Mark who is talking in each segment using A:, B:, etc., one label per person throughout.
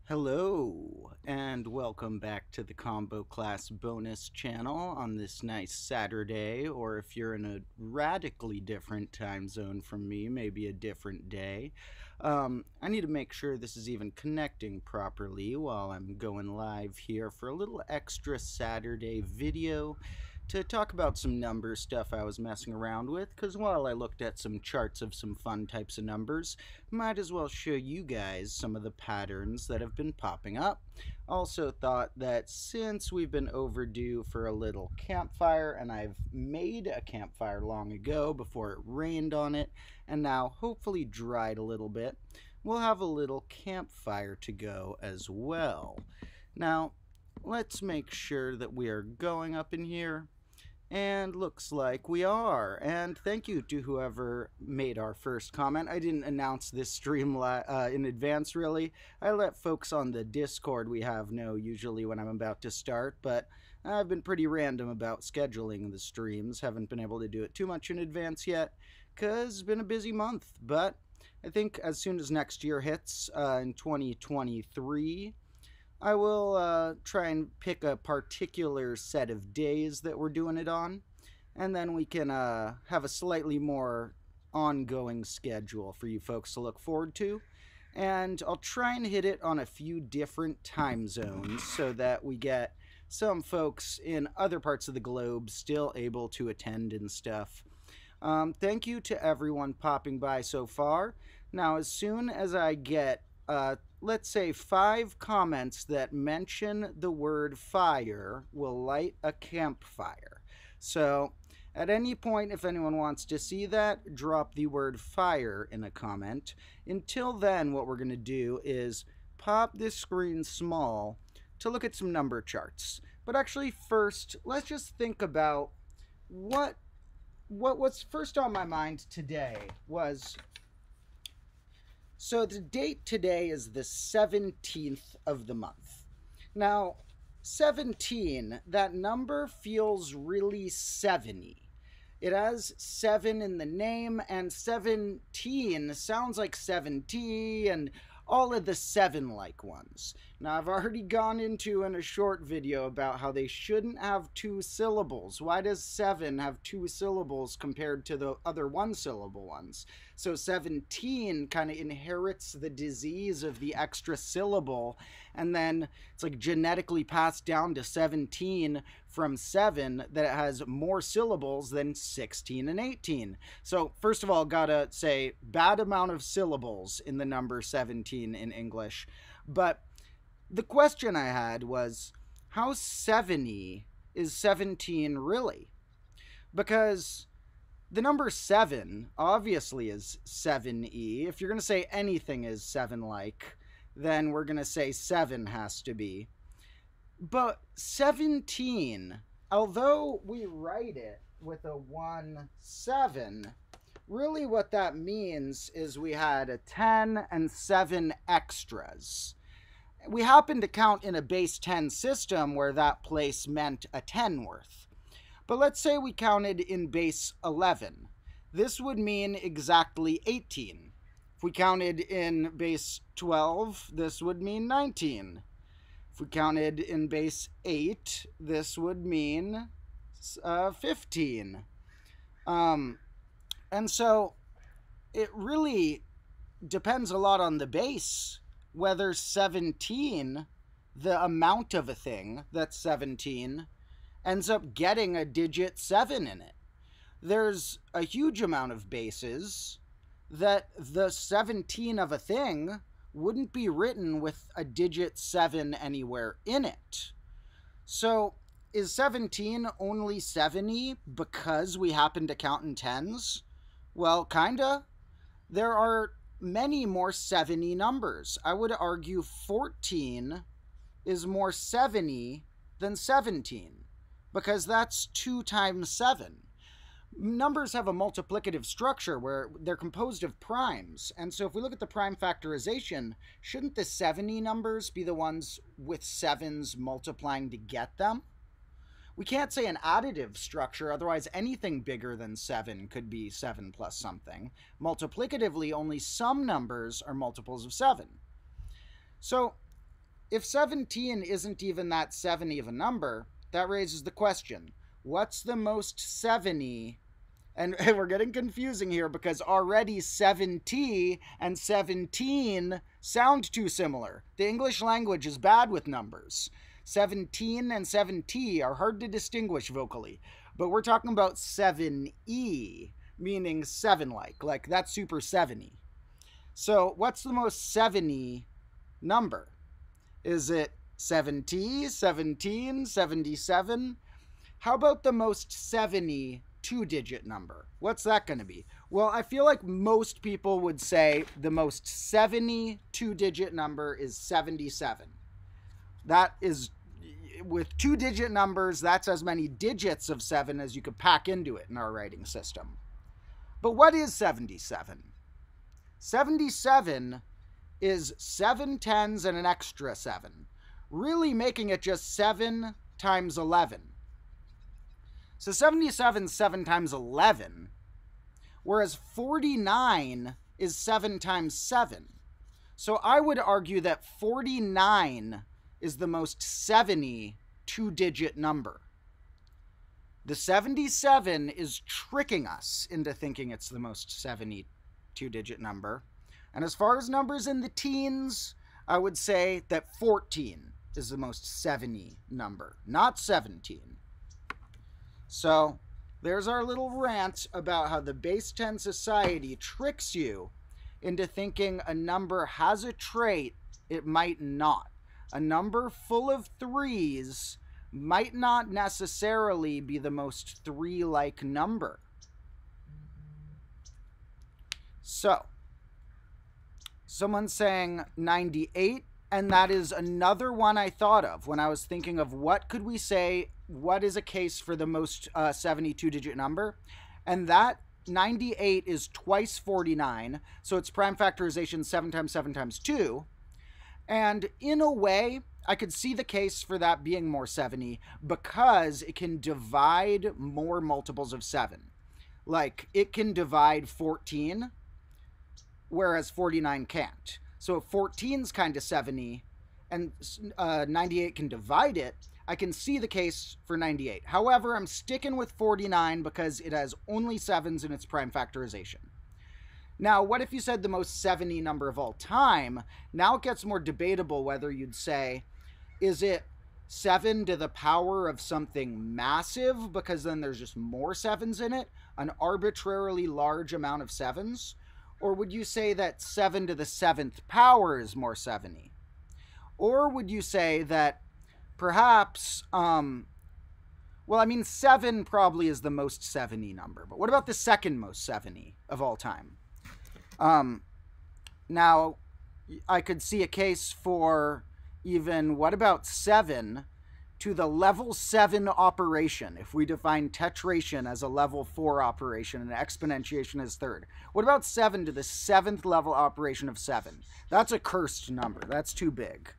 A: Hello, and welcome back to the Combo Class bonus channel on this nice Saturday, or if you're in a radically different time zone from me, maybe a different day. I need to make sure this is even connecting properly while I'm going live here for a little extra Saturday video to talk about some number stuff I was messing around with, because while I looked at some charts of some fun types of numbers, might as well show you guys some of the patterns that have been popping up. Also thought that since we've been overdue for a little campfire, and I've made a campfire long ago before it rained on it, and now hopefully dried a little bit, we'll have a little campfire to go as well. Now, let's make sure that we are going up in here. And looks like we are. And thank you to whoever made our first comment. I didn't announce this stream in advance, really. I let folks on the Discord we have know usually when I'm about to start, but I've been pretty random about scheduling the streams. Haven't been able to do it too much in advance yet, because it's been a busy month. But I think as soon as next year hits, in 2023, I will try and pick a particular set of days that we're doing it on, and then we can have a slightly more ongoing schedule for you folks to look forward to. And I'll try and hit it on a few different time zones so that we get some folks in other parts of the globe still able to attend and stuff. Thank you to everyone popping by so far. Now, as soon as I get let's say 5 comments that mention the word fire, will light a campfire. So at any point, if anyone wants to see that, drop the word fire in a comment. Until then, what we're going to do is pop this screen small to look at some number charts. But actually first, let's just think about what's first on my mind today was, so the date today is the 17th of the month. Now, 17, that number feels really 70. It has 7 in the name, and 17 sounds like 70 and all of the 7-like ones. Now, I've already gone into in a short video about how they shouldn't have 2 syllables. Why does 7 have 2 syllables compared to the other 1-syllable ones? So 17 kind of inherits the disease of the extra syllable, and then it's like genetically passed down to 17 from 7 that it has more syllables than 16 and 18. So first of all, gotta say, bad amount of syllables in the number 17 in English. But the question I had was, how 70 is 17 really? Because the number 7 obviously is 7e. If you're going to say anything is 7-like, then we're going to say 7 has to be. But 17, although we write it with a 1-7, really what that means is we had a 10 and 7 extras. We happen to count in a base 10 system where that place meant a 10 worth. But let's say we counted in base 11. This would mean exactly 18. If we counted in base 12, this would mean 19. If we counted in base 8, this would mean 15. And so it really depends a lot on the base, whether 17, the amount of a thing that's 17, ends up getting a digit 7 in it. There's a huge amount of bases that the 17 of a thing wouldn't be written with a digit 7 anywhere in it. So is 17 only 70 because we happen to count in tens? Well, kinda. There are many more 70 numbers. I would argue 14 is more 70 than 17, because that's 2 times 7. Numbers have a multiplicative structure where they're composed of primes, and so if we look at the prime factorization, shouldn't the 70 numbers be the ones with 7s multiplying to get them? We can't say an additive structure, otherwise anything bigger than 7 could be 7 plus something. Multiplicatively, only some numbers are multiples of 7. So if 17 isn't even that 70 of a number, that raises the question, what's the most 70? And we're getting confusing here because already 70 and 17 sound too similar. The English language is bad with numbers. 17 and 7t are hard to distinguish vocally. But we're talking about 7e, meaning 7-like that's super 70. So what's the most 70 number? Is it 7t, 17, 77? How about the most 70 two-digit number? What's that going to be? Well, I feel like most people would say the most 70 two-digit number is 77. That is, with two-digit numbers, that's as many digits of 7 as you could pack into it in our writing system. But what is 77? 77 is 7 tens and an extra 7, really making it just 7 times 11. So 77 is 7 times 11, whereas 49 is 7 times 7. So I would argue that 49 is the most 70 two-digit number. The 77 is tricking us into thinking it's the most 70 two-digit number. And as far as numbers in the teens, I would say that 14 is the most 70 number, not 17. So there's our little rant about how the base 10 society tricks you into thinking a number has a trait it might not. A number full of 3s might not necessarily be the most 3-like number. So, someone's saying 98, and that is another one I thought of when I was thinking of what could we say, what is a case for the most 72-digit number, and that 98 is twice 49, so it's prime factorization 7 times 7 times 2, and in a way, I could see the case for that being more 70 because it can divide more multiples of 7. Like, it can divide 14, whereas 49 can't. So if 14's kind of 70 and 98 can divide it, I can see the case for 98. However, I'm sticking with 49 because it has only 7s in its prime factorization. Now, what if you said the most 70 number of all time? Now it gets more debatable whether you'd say, is it 7 to the power of something massive, because then there's just more 7s in it, an arbitrarily large amount of 7s? Or would you say that 7 to the 7th power is more 70? Or would you say that perhaps, well, I mean, 7 probably is the most 70 number, but what about the second most 70 of all time? Now, I could see a case for even, what about 7 to the level 7 operation, if we define tetration as a level 4 operation and exponentiation as third? What about 7 to the 7th level operation of 7? That's a cursed number. That's too big.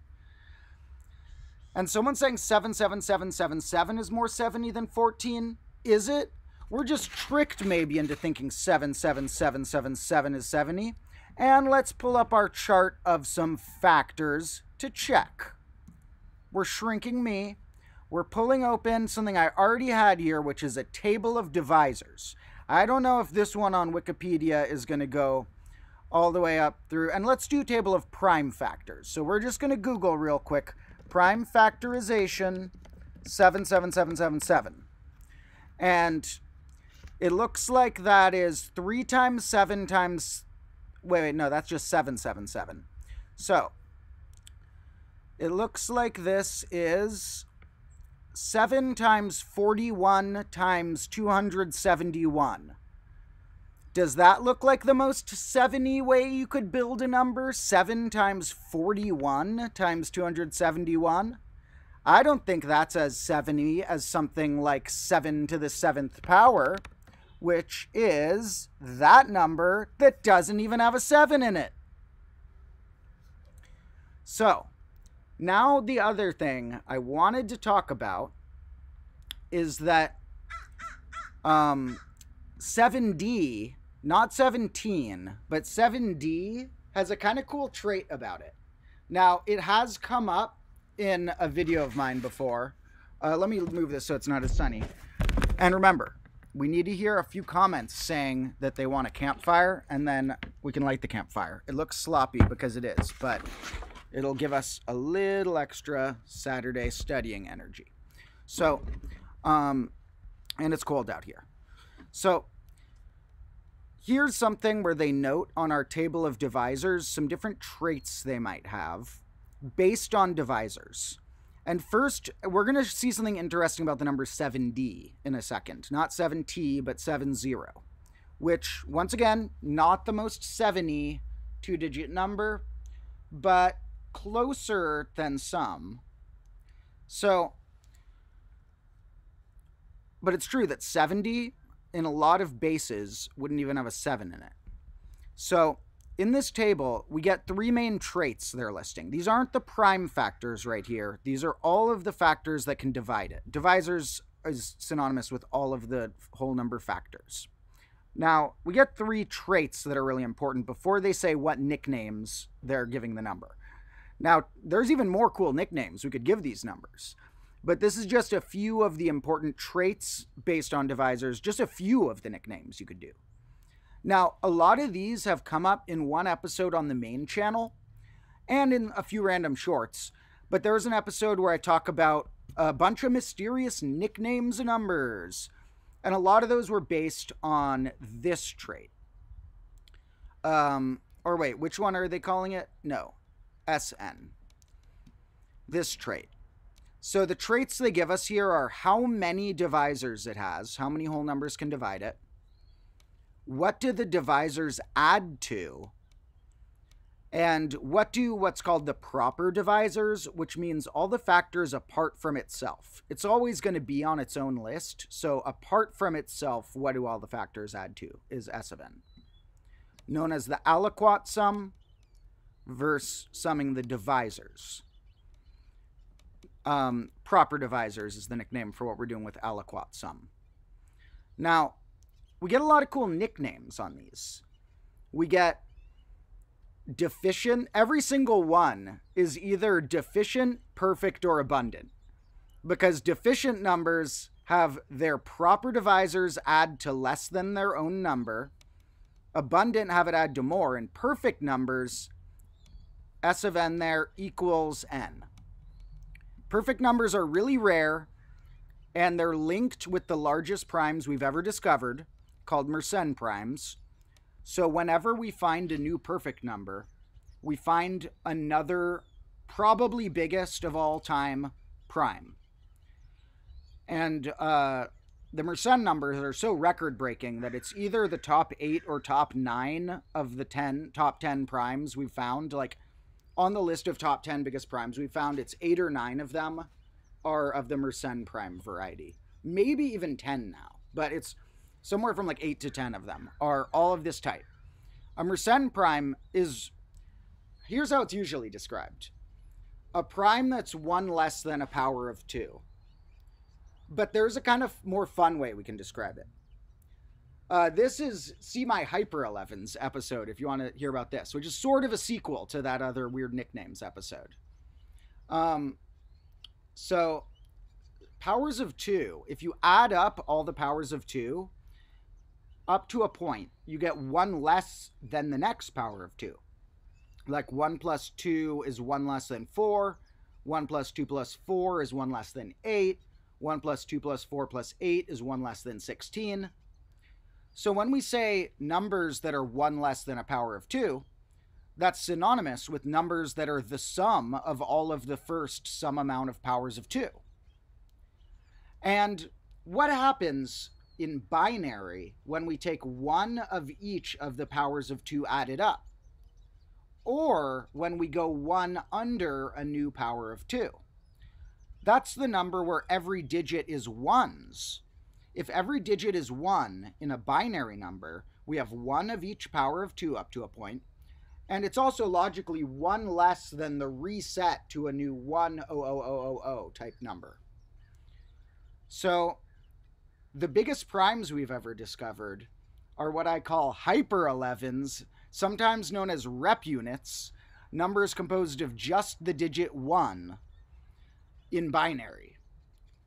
A: And someone's saying 77777 is more 70 than 14. Is it? We're just tricked maybe into thinking 77777 is 70. And let's pull up our chart of some factors to check. We're shrinking me. We're pulling open something I already had here, which is a table of divisors. I don't know if this one on Wikipedia is going to go all the way up through. And let's do table of prime factors. So we're just going to Google real quick. Prime factorization 77777. And it looks like that is 3 times 7 times... Wait, no, that's just 777. So, it looks like this is 7 times 41 times 271. Does that look like the most 70 way you could build a number? 7 times 41 times 271? I don't think that's as 70 as something like 7 to the 7th power, which is that number that doesn't even have a 7 in it. So, now the other thing I wanted to talk about is that 7D, not 17, but 7D has a kind of cool trait about it. Now, it has come up in a video of mine before. Let me move this so it's not as sunny. And remember, we need to hear a few comments saying that they want a campfire, and then we can light the campfire. It looks sloppy because it is, but it'll give us a little extra Saturday studying energy. So, and it's cold out here. So, here's something where they note on our table of divisors some different traits they might have based on divisors. And first, we're going to see something interesting about the number 7D in a second. Not 7T, but 70, which, once again, not the most 7-y two-digit number, but closer than some. So, but it's true that 70 in a lot of bases wouldn't even have a 7 in it. So in this table, we get three main traits they're listing. These aren't the prime factors right here. These are all of the factors that can divide it. Divisors is synonymous with all of the whole number factors. Now, we get three traits that are really important before they say what nicknames they're giving the number. Now, there's even more cool nicknames we could give these numbers. But this is just a few of the important traits based on divisors, just a few of the nicknames you could do. Now, a lot of these have come up in one episode on the main channel and in a few random shorts, but there's an episode where I talk about a bunch of mysterious nicknames and numbers, and a lot of those were based on this trait. Or wait, which one are they calling it? No, SN. This trait. So the traits they give us here are how many divisors it has, how many whole numbers can divide it, what do the divisors add to, and what do what's called the proper divisors, which means all the factors apart from itself. It's always going to be on its own list, so apart from itself, what do all the factors add to is S of n. Known as the aliquot sum versus summing the divisors. Proper divisors is the nickname for what we're doing with aliquot sum. Now, we get a lot of cool nicknames on these. We get deficient. Every single one is either deficient, perfect, or abundant. Because deficient numbers have their proper divisors add to less than their own number. Abundant have it add to more. And perfect numbers, S of n there equals n. Perfect numbers are really rare, and they're linked with the largest primes we've ever discovered, called Mersenne primes. So whenever we find a new perfect number, we find another, probably biggest of all time, prime. And the Mersenne numbers are so record-breaking that it's either the top 8 or top 9 of the top 10 primes we've found. Like, on the list of top 10 biggest primes, we found it's 8 or 9 of them are of the Mersenne prime variety. Maybe even 10 now, but it's somewhere from like 8 to 10 of them are all of this type. A Mersenne prime is, here's how it's usually described. A prime that's one less than a power of 2. But there's a kind of more fun way we can describe it. This is, see my Hyper 11s episode if you want to hear about this, which is sort of a sequel to that other weird nicknames episode. So, powers of 2, if you add up all the powers of 2, up to a point, you get one less than the next power of 2. Like 1 plus 2 is 1 less than 4, 1 plus 2 plus 4 is 1 less than 8, 1 plus 2 plus 4 plus 8 is 1 less than 16. So when we say numbers that are 1 less than a power of 2, that's synonymous with numbers that are the sum of all of the first some amount of powers of 2. And what happens in binary when we take one of each of the powers of 2 added up? Or when we go one under a new power of 2? That's the number where every digit is ones. If every digit is 1 in a binary number, we have one of each power of 2 up to a point, and it's also logically one less than the reset to a new 10000 type number. So the biggest primes we've ever discovered are what I call Hyper 11s, sometimes known as rep units, numbers composed of just the digit 1. in binary.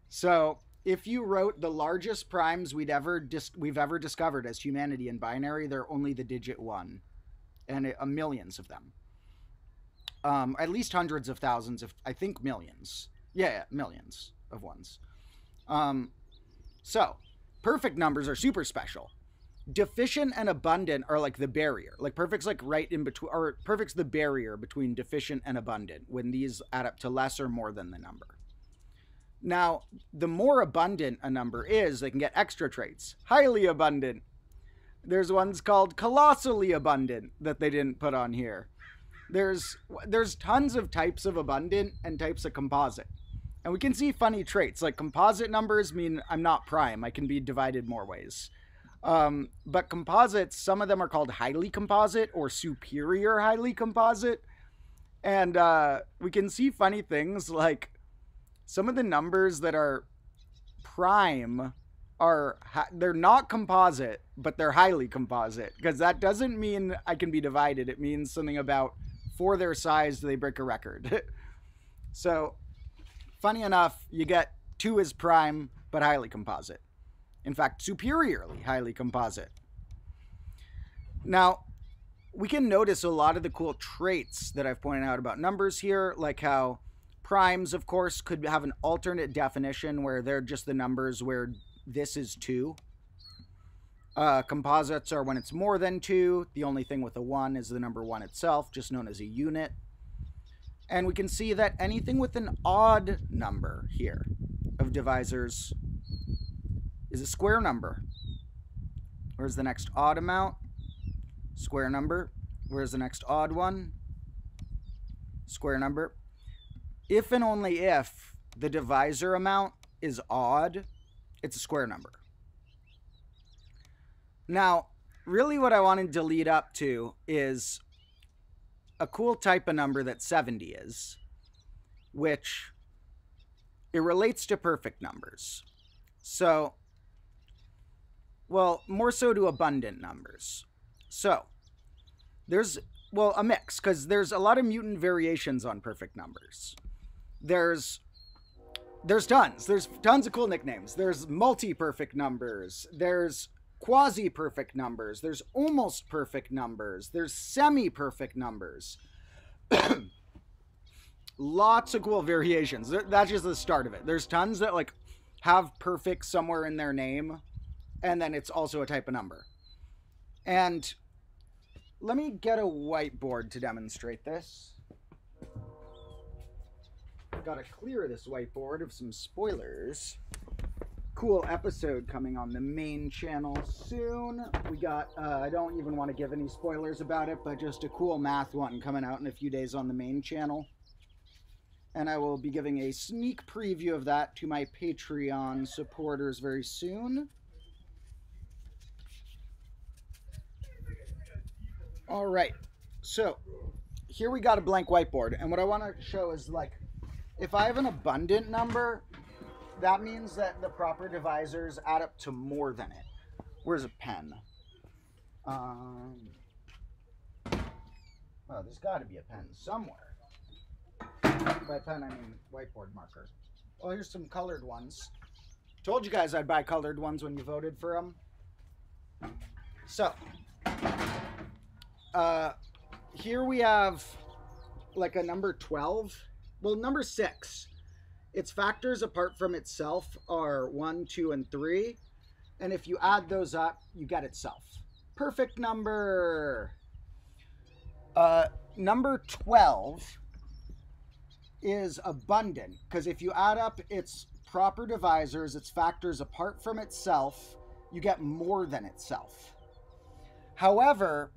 A: So if you wrote the largest primes we've ever discovered as humanity in binary, they're only the digit 1, and millions of them. At least hundreds of thousands, if I think millions. Yeah, millions of ones. So perfect numbers are super special. Deficient and abundant are like the barrier. Like perfect's like right in between, or perfect's the barrier between deficient and abundant when these add up to less or more than the number. Now, the more abundant a number is, they can get extra traits. Highly abundant. There's ones called colossally abundant that they didn't put on here. There's tons of types of abundant and types of composite. And we can see funny traits. Like composite numbers mean I'm not prime. I can be divided more ways. But composites, some of them are called highly composite or superior highly composite. And we can see funny things like some of the numbers that are prime they're not composite, but they're highly composite, because that doesn't mean I can be divided. It means something about for their size, they break a record. So funny enough, you get 2 is prime, but highly composite. In fact, superiorly highly composite. Now, we can notice a lot of the cool traits that I've pointed out about numbers here, like how primes, of course, could have an alternate definition where they're just the numbers where this is 2. Composites are when it's more than 2. The only thing with a 1 is the number 1 itself, just known as a unit. And we can see that anything with an odd number here of divisors is a square number. Where's the next odd amount? Square number. Where's the next odd one? Square number. If and only if the divisor amount is odd, it's a square number. Now, really what I wanted to lead up to is a cool type of number that 70 is, which it relates to perfect numbers. So, well, more so to abundant numbers. So, there's, well, a mix, because there's a lot of mutant variations on perfect numbers. There's tons of cool nicknames. There's multi-perfect numbers, there's quasi-perfect numbers, there's almost perfect numbers, there's semi-perfect numbers. Lots of cool variations. That's just the start of it. There's tons that like have perfect somewhere in their name, and then it's also a type of number. And let me get a whiteboard to demonstrate this. Gotta clear this whiteboard of some spoilers. Cool episode coming on the main channel soon. We got, I don't even want to give any spoilers about it, but just a cool math one coming out in a few days on the main channel. And I will be giving a sneak preview of that to my Patreon supporters very soon. All right, so here we got a blank whiteboard, and what I want to show is like, if I have an abundant number, that means that the proper divisors add up to more than it. Where's a pen? Oh, there's got to be a pen somewhere. By pen, I mean whiteboard marker. Oh, here's some colored ones. Told you guys I'd buy colored ones when you voted for them. So, here we have like a number 12. Well, number 6. Its factors apart from itself are 1, 2, and 3. And if you add those up, you get itself. Perfect number. Number 12 is abundant, because if you add up its proper divisors, its factors apart from itself, you get more than itself. However,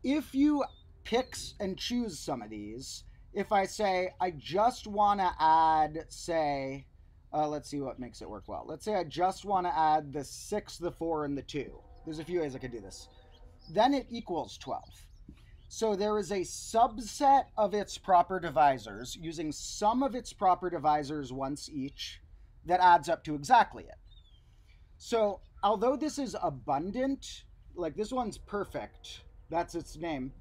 A: if you pick and choose some of these, if I say I just want to add, say, let's see what makes it work well. Let's say I just want to add the 6, the 4, and the 2. There's a few ways I could do this. Then it equals 12. So there is a subset of its proper divisors using some of its proper divisors once each that adds up to exactly it. So although this is abundant, like this one's perfect, that's its name.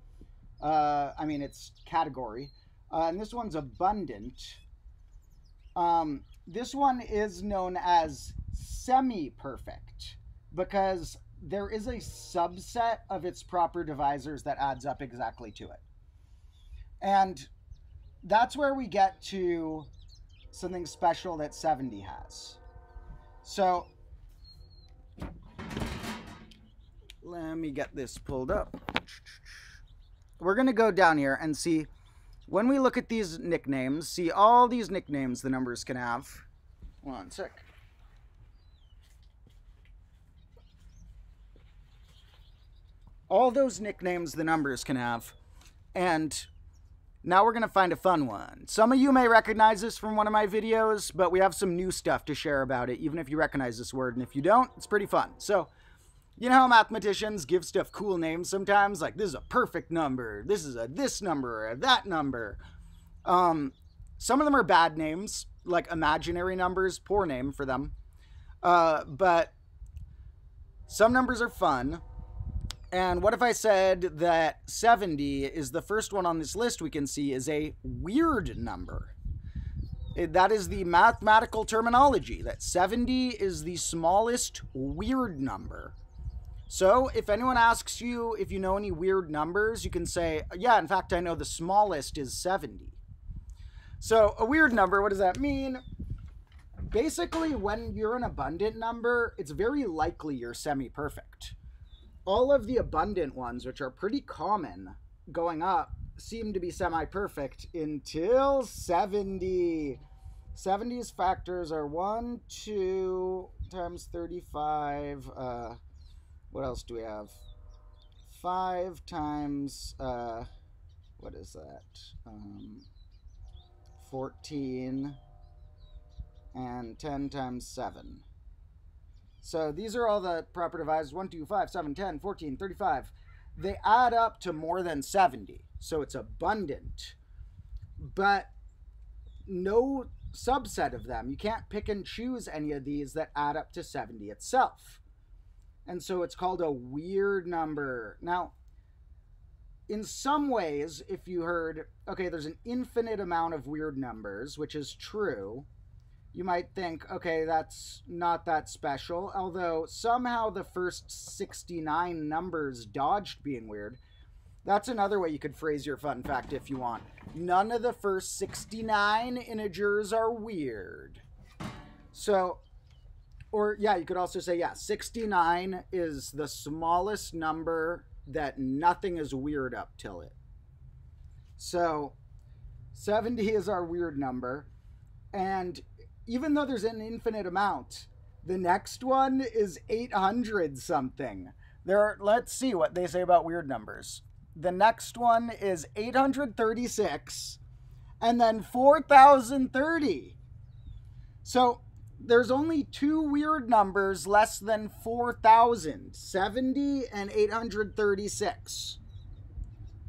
A: I mean, its category. And this one's abundant. This one is known as semi-perfect because there is a subset of its proper divisors that adds up exactly to it. And that's where we get to something special that 70 has. So let me get this pulled up. We're going to go down here and see, when we look at these nicknames, see all these nicknames the numbers can have. One sec. All those nicknames the numbers can have. And now we're going to find a fun one. Some of you may recognize this from one of my videos, but we have some new stuff to share about it, even if you recognize this word. And if you don't, it's pretty fun. So, you know how mathematicians give stuff cool names sometimes? Like, this is a perfect number. This is a this number or a that number. Some of them are bad names, like imaginary numbers. Poor name for them. But some numbers are fun. And what if I said that 70 is the first one on this list we can see is a weird number? That is the mathematical terminology, that 70 is the smallest weird number. So if anyone asks you if you know any weird numbers, you can say, yeah, in fact, I know the smallest is 70. So a weird number, what does that mean? Basically, when you're an abundant number, it's very likely you're semi-perfect. All of the abundant ones, which are pretty common going up, seem to be semi-perfect until 70. 70's factors are 1, 2 times 35. What else do we have? 5 times, what is that? 14. And 10 times 7. So these are all the proper divisors, 1, 2, 5, 7, 10, 14, 35. They add up to more than 70. So it's abundant. But no subset of them. You can't pick and choose any of these that add up to 70 itself. And so it's called a weird number. Now, in some ways, if you heard, okay, there's an infinite amount of weird numbers, which is true, you might think, okay, that's not that special, although somehow the first 69 numbers dodged being weird. That's another way you could phrase your fun fact if you want. None of the first 69 integers are weird. So, or yeah, you could also say, yeah, 69 is the smallest number that nothing is weird up till it. So, 70 is our weird number, and even though there's an infinite amount, the next one is 800 something. Let's see what they say about weird numbers. The next one is 836, and then 4030. So there's only 2 weird numbers less than 4,000, 70 and 836.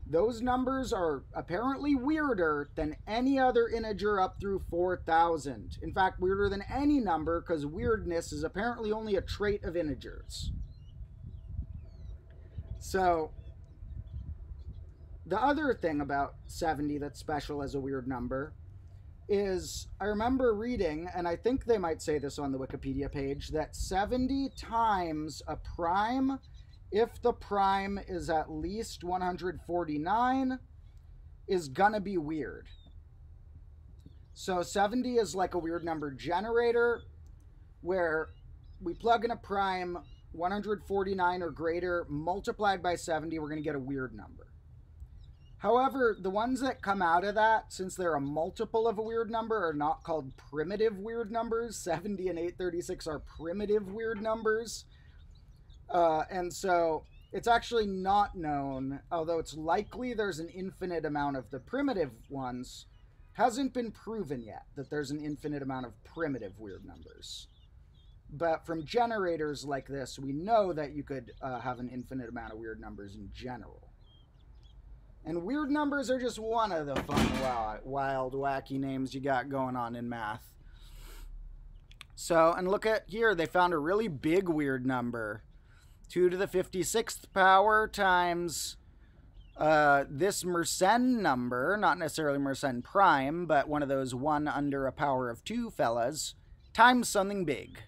A: Those numbers are apparently weirder than any other integer up through 4,000. In fact, weirder than any number, because weirdness is apparently only a trait of integers. So, the other thing about 70 that's special as a weird number is, I remember reading, and I think they might say this on the Wikipedia page, that 70 times a prime, if the prime is at least 149, is gonna be weird. So 70 is like a weird number generator, where we plug in a prime 149 or greater multiplied by 70, we're gonna get a weird number. However, the ones that come out of that, since they're a multiple of a weird number, are not called primitive weird numbers. 70 and 836 are primitive weird numbers. And so it's actually not known, although it's likely there's an infinite amount of the primitive ones, hasn't been proven yet that there's an infinite amount of primitive weird numbers. But from generators like this, we know that you could have an infinite amount of weird numbers in general. And weird numbers are just one of the fun, wild, wacky names you got going on in math. So, and look at here, they found a really big weird number. 2 to the 56th power times This Mersenne number, not necessarily Mersenne prime, but one of those 1 under a power of 2 fellas, times something big.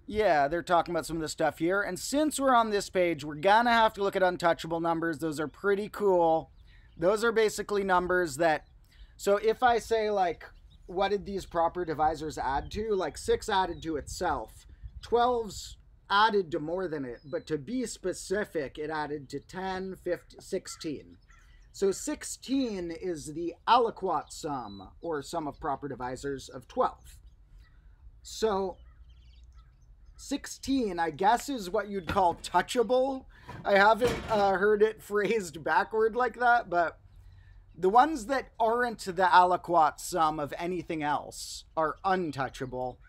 A: Yeah, they're talking about some of the stuff here. And since we're on this page, we're gonna have to look at untouchable numbers. Those are pretty cool. Those are basically numbers that, so if I say like, what did these proper divisors add to? Like 6 added to itself. 12's added to more than it, but to be specific, it added to 10, 15, 16. So 16 is the aliquot sum, or sum of proper divisors, of 12. So 16, I guess, is what you'd call touchable. I haven't heard it phrased backward like that, but the ones that aren't the aliquot sum of anything else are untouchable.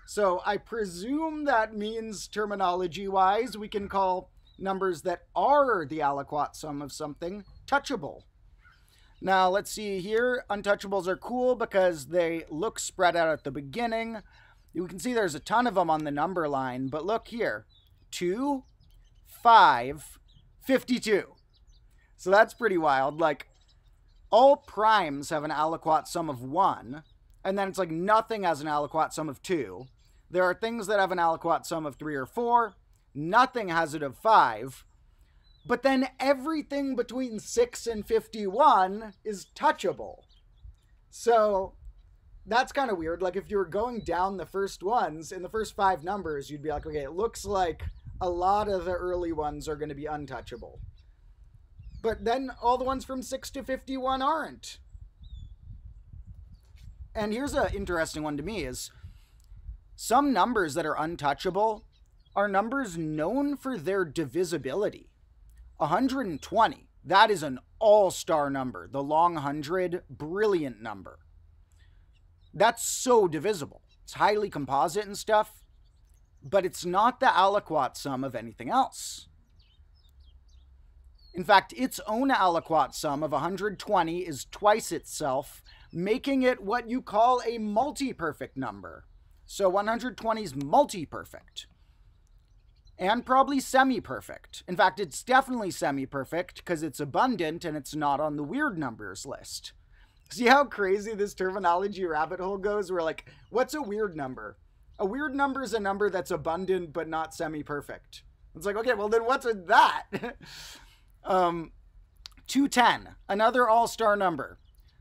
A: So I presume that means, terminology-wise, we can call numbers that are the aliquot sum of something touchable. Now, let's see here. Untouchables are cool because they look spread out at the beginning. You can see there's a ton of them on the number line, but look here. 2, 5, 52. So that's pretty wild. Like, all primes have an aliquot sum of 1, and then it's like nothing has an aliquot sum of 2. There are things that have an aliquot sum of 3 or 4. Nothing has it of 5. But then everything between 6 and 51 is touchable. So that's kind of weird. Like if you were going down the first ones, in the first 5 numbers, you'd be like, okay, it looks like a lot of the early ones are going to be untouchable. But then all the ones from 6 to 51 aren't. And here's an interesting one to me is some numbers that are untouchable are numbers known for their divisibility. 120, that is an all-star number. The long 100, brilliant number. That's so divisible. It's highly composite and stuff, but it's not the aliquot sum of anything else. In fact, its own aliquot sum of 120 is twice itself, making it what you call a multiperfect number. So 120 is multiperfect. And probably semi-perfect. In fact, it's definitely semi-perfect because it's abundant and it's not on the weird numbers list. See how crazy this terminology rabbit hole goes? We're like, what's a weird number? A weird number is a number that's abundant but not semi-perfect. It's like, okay, well then what's that? 210, another all-star number.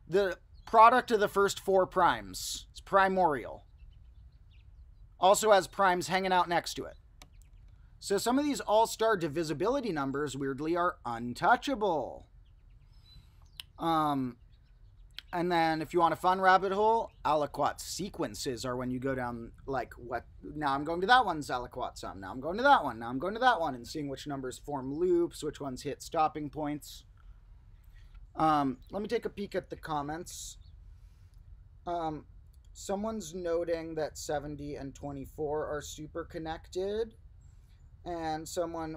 A: The product of the first 4 primes. It's primorial. Also has primes hanging out next to it. So some of these all-star divisibility numbers, weirdly, are untouchable. And then if you want a fun rabbit hole, aliquot sequences are when you go down, like, what? Now I'm going to that one's aliquot sum. Now I'm going to that one. Now I'm going to that one. And seeing which numbers form loops, which ones hit stopping points. Let me take a peek at the comments. Someone's noting that 70 and 24 are super connected. And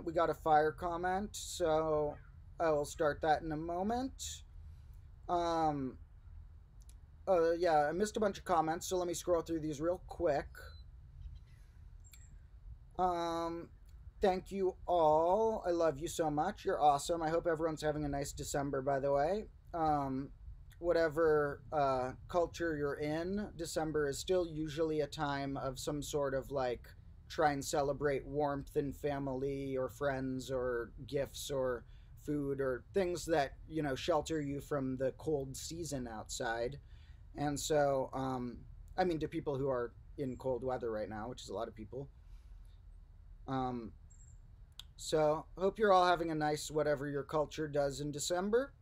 A: we got a fire comment, so I will start that in a moment. Yeah, I missed a bunch of comments, so let me scroll through these real quick. Thank you all. I love you so much. You're awesome. I hope everyone's having a nice December, by the way. Whatever culture you're in, December is still usually a time of some sort of like try and celebrate warmth and family or friends or gifts or food or things that, you know, shelter you from the cold season outside. And so, I mean, to people who are in cold weather right now, which is a lot of people. So, hope you're all having a nice whatever your culture does in December.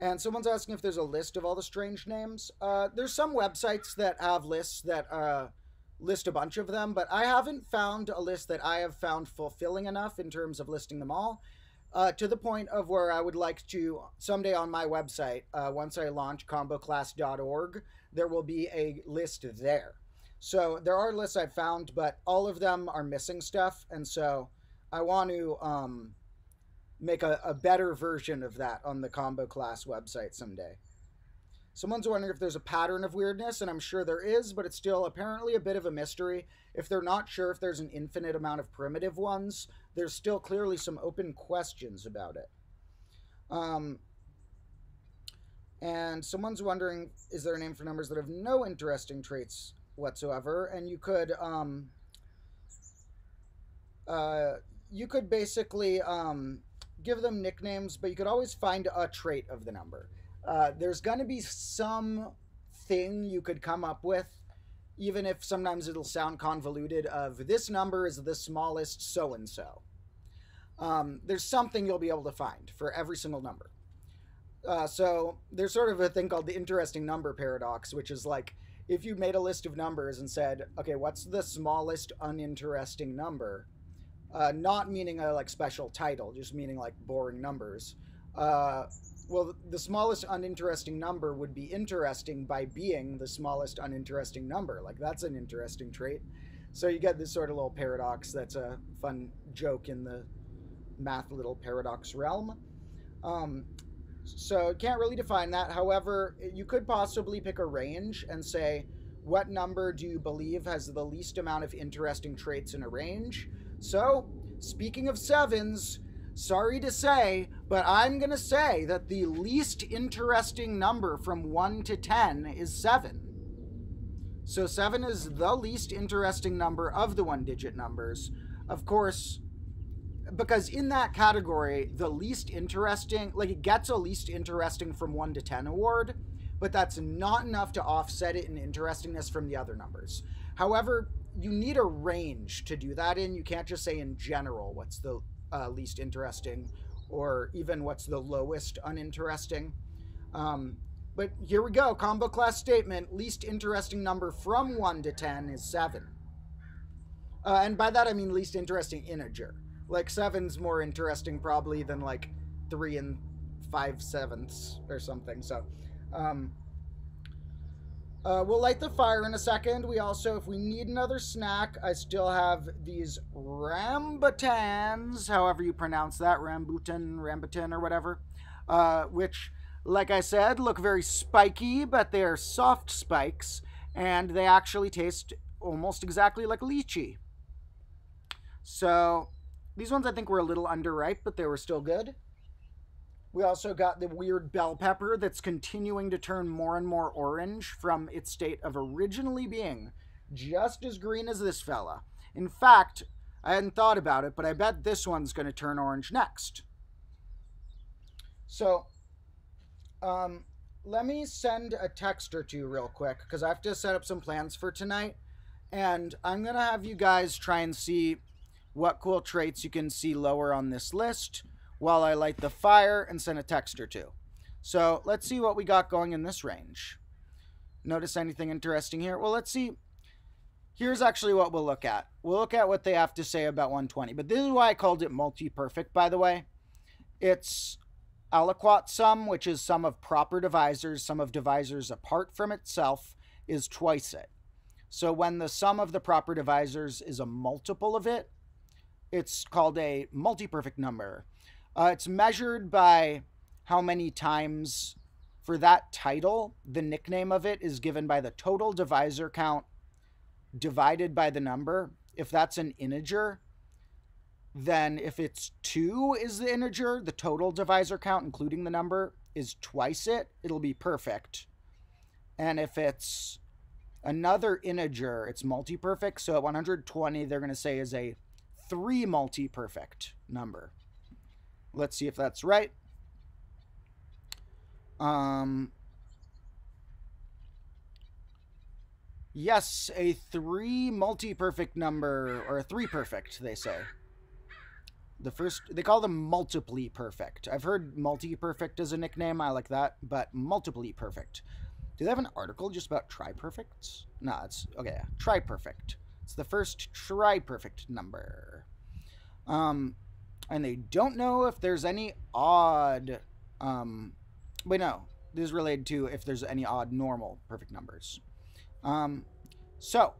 A: And someone's asking if there's a list of all the strange names. There's some websites that have lists that list a bunch of them, but I haven't found a list that I have found fulfilling enough in terms of listing them all, to the point of where I would like to, someday on my website, once I launch comboclass.org, there will be a list there. So there are lists I've found, but all of them are missing stuff, and so I want to make a better version of that on the Combo Class website someday. Someone's wondering if there's a pattern of weirdness, and I'm sure there is, but it's still apparently a bit of a mystery. If they're not sure if there's an infinite amount of primitive ones, there's still clearly some open questions about it. And someone's wondering, is there a name for numbers that have no interesting traits whatsoever? And you could basically give them nicknames, but you could always find a trait of the number. There's going to be some thing you could come up with, even if sometimes it'll sound convoluted, of this number is the smallest so-and-so. There's something you'll be able to find for every single number. So there's sort of a thing called the interesting number paradox, which is like, if you made a list of numbers and said, okay, what's the smallest uninteresting number? Not meaning a like special title, just meaning like boring numbers. Well, the smallest uninteresting number would be interesting by being the smallest uninteresting number. Like, that's an interesting trait. So you get this sort of little paradox that's a fun joke in the math little paradox realm. So you can't really define that. However, you could possibly pick a range and say, what number do you believe has the least amount of interesting traits in a range? So, speaking of sevens, sorry to say, but I'm going to say that the least interesting number from 1 to 10 is 7. So 7 is the least interesting number of the one-digit numbers. Of course, because in that category, the least interesting, like it gets a least interesting from 1 to 10 award, but that's not enough to offset it in interestingness from the other numbers. However, you need a range to do that in. You can't just say in general what's the least interesting, or even what's the lowest uninteresting. But here we go. Combo class statement. Least interesting number from 1 to 10 is 7. And by that I mean least interesting integer. Like 7's more interesting probably than like 3 5/7 or something. So we'll light the fire in a second. We also, if we need another snack, I still have these rambutans, however you pronounce that, rambutan or whatever, which, like I said, look very spiky, but they're soft spikes, and they actually taste almost exactly like lychee. So these ones I think were a little underripe, but they were still good. We also got the weird bell pepper that's continuing to turn more and more orange from its state of originally being just as green as this fella. In fact, I hadn't thought about it, but I bet this one's going to turn orange next. So, let me send a text or two real quick, because I have to set up some plans for tonight. And I'm going to have you guys try and see what cool traits you can see lower on this list while I light the fire and send a text or two. So let's see what we got going in this range. Notice anything interesting here? Well, let's see. Here's actually what we'll look at. We'll look at what they have to say about 120. But this is why I called it multi-perfect, by the way. It's aliquot sum, which is sum of proper divisors. Sum of divisors apart from itself is twice it. So when the sum of the proper divisors is a multiple of it, it's called a multi-perfect number. It's measured by how many times for that title, the nickname of it is given by the total divisor count divided by the number. If that's an integer, then if it's 2 is the integer, the total divisor count, including the number, is twice it. It'll be perfect. And if it's another integer, it's multi-perfect. So at 120, they're going to say is a 3 multi-perfect number. Let's see if that's right. Yes, a 3 multi-perfect number, or a 3 perfect, they say. The first, they call them multiply perfect. I've heard multi-perfect as a nickname. I like that, but multiply perfect. Do they have an article just about tri-perfects? No, it's, okay, yeah, tri-perfect. It's the first tri-perfect number. And they don't know if there's any odd, wait, no, this is related to if there's any odd normal perfect numbers. So,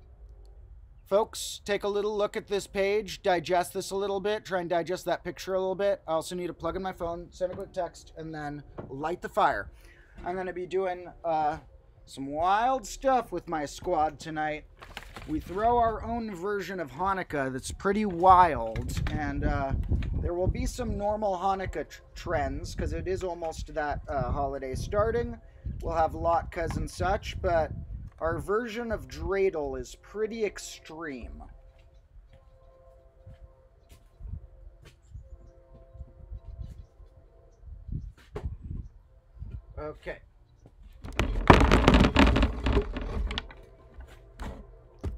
A: folks, take a little look at this page, digest this a little bit, try and digest that picture a little bit. I also need to plug in my phone, send a quick text, and then light the fire. I'm going to be doing some wild stuff with my squad tonight. we throw our own version of Hanukkah that's pretty wild, and there will be some normal Hanukkah trends because it is almost that holiday starting. We'll have latkes and such, but our version of dreidel is pretty extreme. Okay.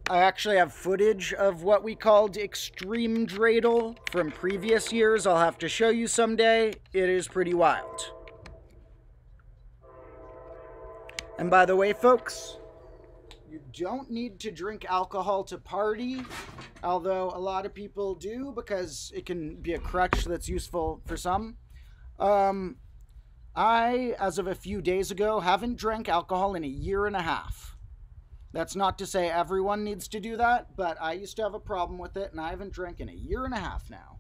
A: I actually have footage of what we called extreme dreidel from previous years. I'll have to show you someday. It is pretty wild. And by the way, folks, you don't need to drink alcohol to party, although a lot of people do because it can be a crutch that's useful for some. I, as of a few days ago, haven't drank alcohol in a year and a half. That's not to say everyone needs to do that, but I used to have a problem with it, and I haven't drank in a year and a half now.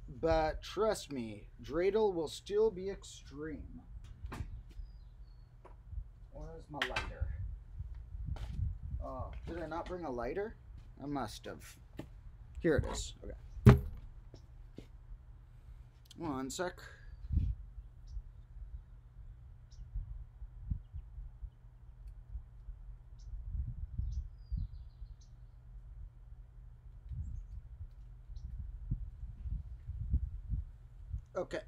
A: But trust me, dreidel will still be extreme. Where's my lighter? Oh, did I not bring a lighter? I must have. Here it is. Okay. One sec. Okay.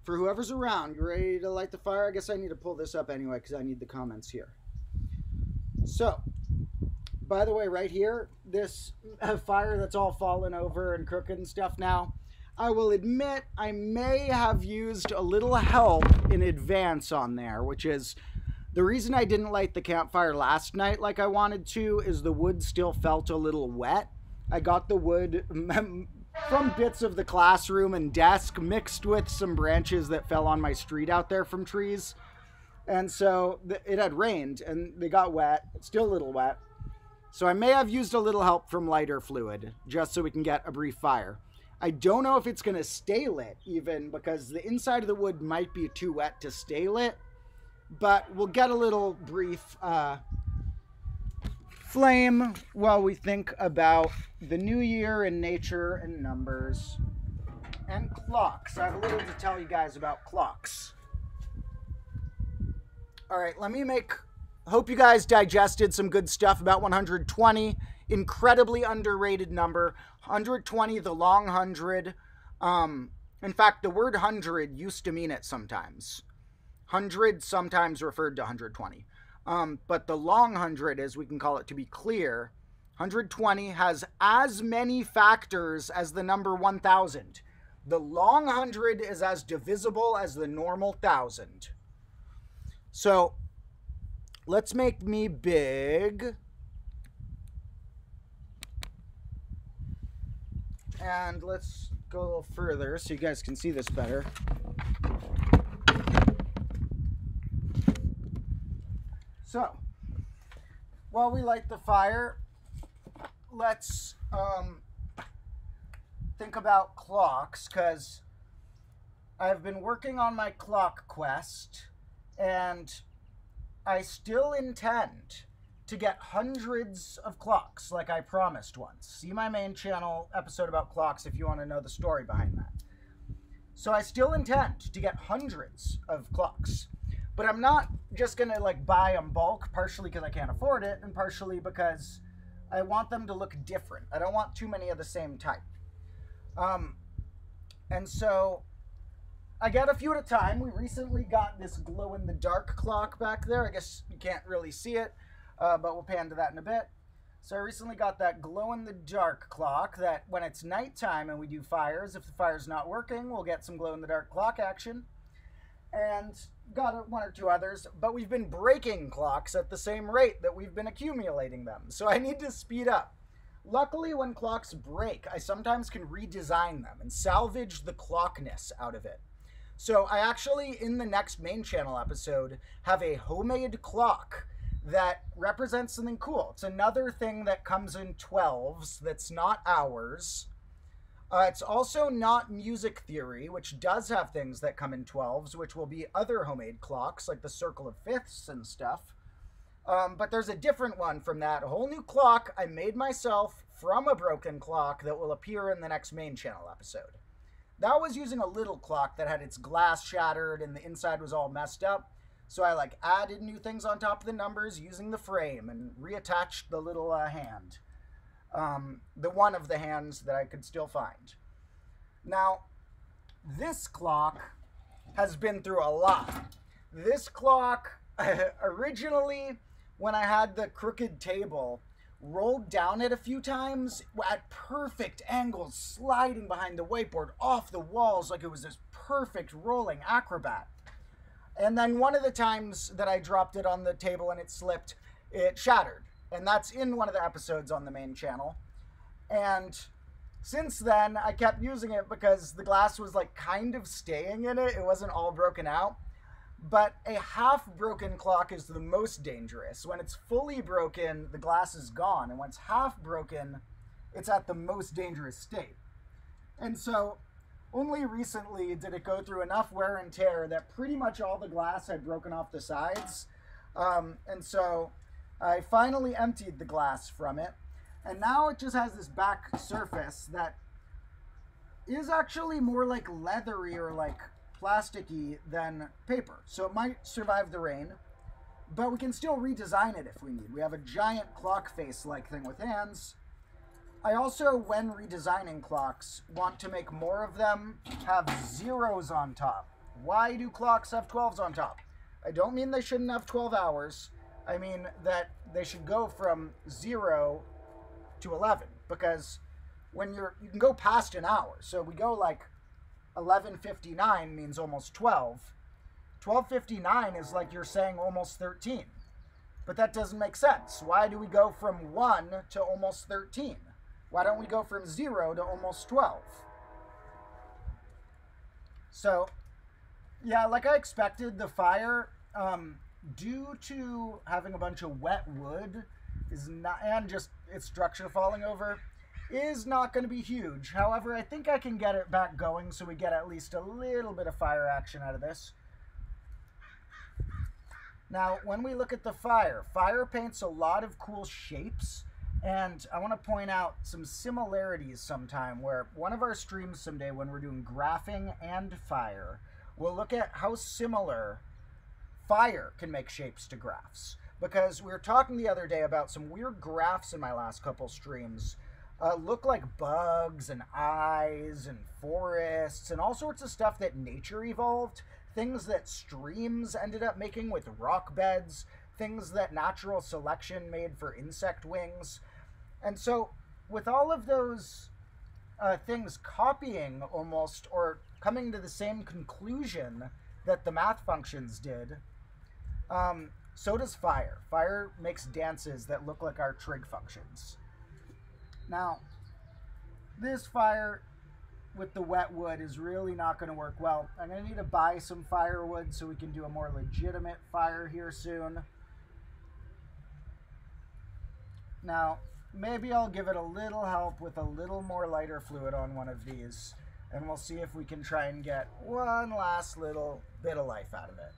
A: For whoever's around, you ready to light the fire? I guess I need to pull this up anyway because I need the comments here. So, by the way, right here, this fire that's all fallen over and crooked and stuff now, I will admit I may have used a little help in advance on there, which is the reason I didn't light the campfire last night like I wanted to is the wood still felt a little wet. I got the wood from bits of the classroom and desk mixed with some branches that fell on my street out there from trees. And so it had rained and they got wet. It's still a little wet. So I may have used a little help from lighter fluid just so we can get a brief fire. I don't know if it's going to stay lit even because the inside of the wood might be too wet to stay lit. But we'll get a little brief flame while we think about the new year and nature and numbers and clocks. I have a little to tell you guys about clocks. All right, hope you guys digested some good stuff about 120. Incredibly underrated number. 120, the long 100. In fact, the word 100 used to mean it sometimes. 100 sometimes referred to 120. But the long 100, as we can call it to be clear, 120 has as many factors as the number 1000. The long 100 is as divisible as the normal 1000. So let's make me big. And let's go a little further so you guys can see this better. So, while we light the fire, let's think about clocks, because I've been working on my clock quest, and I still intend to get hundreds of clocks like I promised once. See my main channel episode about clocks if you want to know the story behind that. So I still intend to get hundreds of clocks. But I'm not just going to like buy them bulk, partially because I can't afford it, and partially because I want them to look different. I don't want too many of the same type. And so I get a few at a time. We recently got this glow-in-the-dark clock back there. I guess you can't really see it, but we'll pan to that in a bit. So I recently got that glow-in-the-dark clock that when it's nighttime and we do fires, if the fire's not working, we'll get some glow-in-the-dark clock action. And got one or two others, but we've been breaking clocks at the same rate that we've been accumulating them. So I need to speed up. Luckily, when clocks break, I sometimes can redesign them and salvage the clockness out of it. So I actually, in the next main channel episode, have a homemade clock that represents something cool. It's another thing that comes in 12s that's not hours. It's also not music theory, which does have things that come in 12s, which will be other homemade clocks, like the circle of fifths and stuff.
B: But there's a different one from that, a whole new clock I made myself from a broken clock that will appear in the next main channel episode. That was using a little clock that had its glass shattered and the inside was all messed up. So I like added new things on top of the numbers using the frame and reattached the little hand. The one of the hands that I could still find. Now, this clock has been through a lot. This clock, originally, when I had the crooked table, rolled down it a few times at perfect angles, sliding behind the whiteboard off the walls like it was this perfect rolling acrobat. And then one of the times that I dropped it on the table and it slipped, it shattered. And that's in one of the episodes on the main channel. And since then, I kept using it because the glass was like kind of staying in it. It wasn't all broken out. But a half broken clock is the most dangerous. When it's fully broken, the glass is gone. And when it's half broken, it's at the most dangerous state. And so only recently did it go through enough wear and tear that pretty much all the glass had broken off the sides. And so I finally emptied the glass from it. And now it just has this back surface that is actually more like leathery or like plasticky than paper. So it might survive the rain, but we can still redesign it if we need. We have a giant clock face-like thing with hands. I also, when redesigning clocks, want to make more of them have zeros on top. Why do clocks have 12s on top? I don't mean they shouldn't have 12 hours. I mean that they should go from 0 to 11, because when you can go past an hour. So we go like 11:59 means almost 12. 12:59 is like you're saying almost 13. But that doesn't make sense. Why do we go from 1 to almost 13? Why don't we go from 0 to almost 12? So, yeah, like I expected, the fire, due to having a bunch of wet wood, is not, and just its structure falling over, is not going to be huge. However, I think I can get it back going so we get at least a little bit of fire action out of this. Now, when we look at the fire paints a lot of cool shapes, and I want to point out some similarities sometime where one of our streams someday when we're doing graphing and fire, we'll look at how similar fire can make shapes to graphs. Because we were talking the other day about some weird graphs in my last couple streams. Look like bugs and eyes and forests and all sorts of stuff that nature evolved. Things that streams ended up making with rock beds. Things that natural selection made for insect wings. And so with all of those things copying almost or coming to the same conclusion that the math functions did, so does fire. Fire makes dances that look like our trig functions. Now, this fire with the wet wood is really not going to work well. I'm going to need to buy some firewood so we can do a more legitimate fire here soon. Now, maybe I'll give it a little help with a little more lighter fluid on one of these, and we'll see if we can try and get one last little bit of life out of it.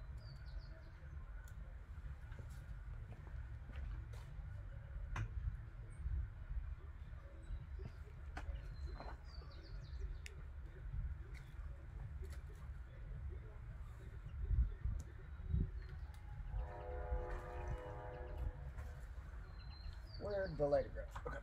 B: Where'd the lighter go? Okay.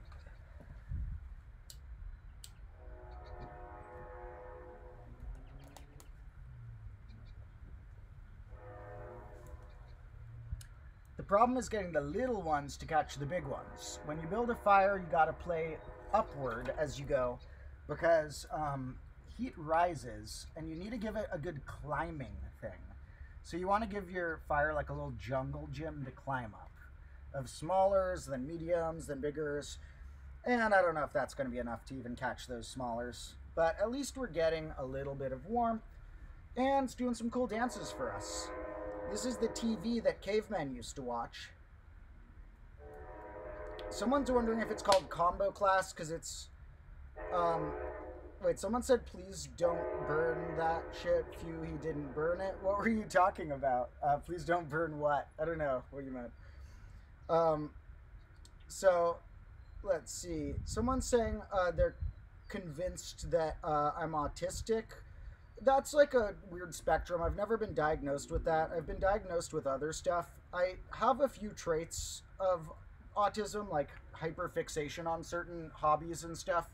B: The problem is getting the little ones to catch the big ones. When you build a fire, you gotta play upward as you go, because heat rises, and you need to give it a good climbing thing. So you want to give your fire like a little jungle gym to climb up. Of smallers, then mediums, then biggers. And I don't know if that's going to be enough to even catch those smallers. But at least we're getting a little bit of warmth. And it's doing some cool dances for us. This is the TV that cavemen used to watch. Someone's wondering if it's called Combo Class because it's... Wait, someone said please don't burn that shit. Phew, he didn't burn it. What were you talking about? Please don't burn what? I don't know what you meant. Um, so let's see. Someone's saying they're convinced that I'm autistic. That's like a weird spectrum. I've never been diagnosed with that. I've been diagnosed with other stuff. I have a few traits of autism, like hyperfixation on certain hobbies and stuff.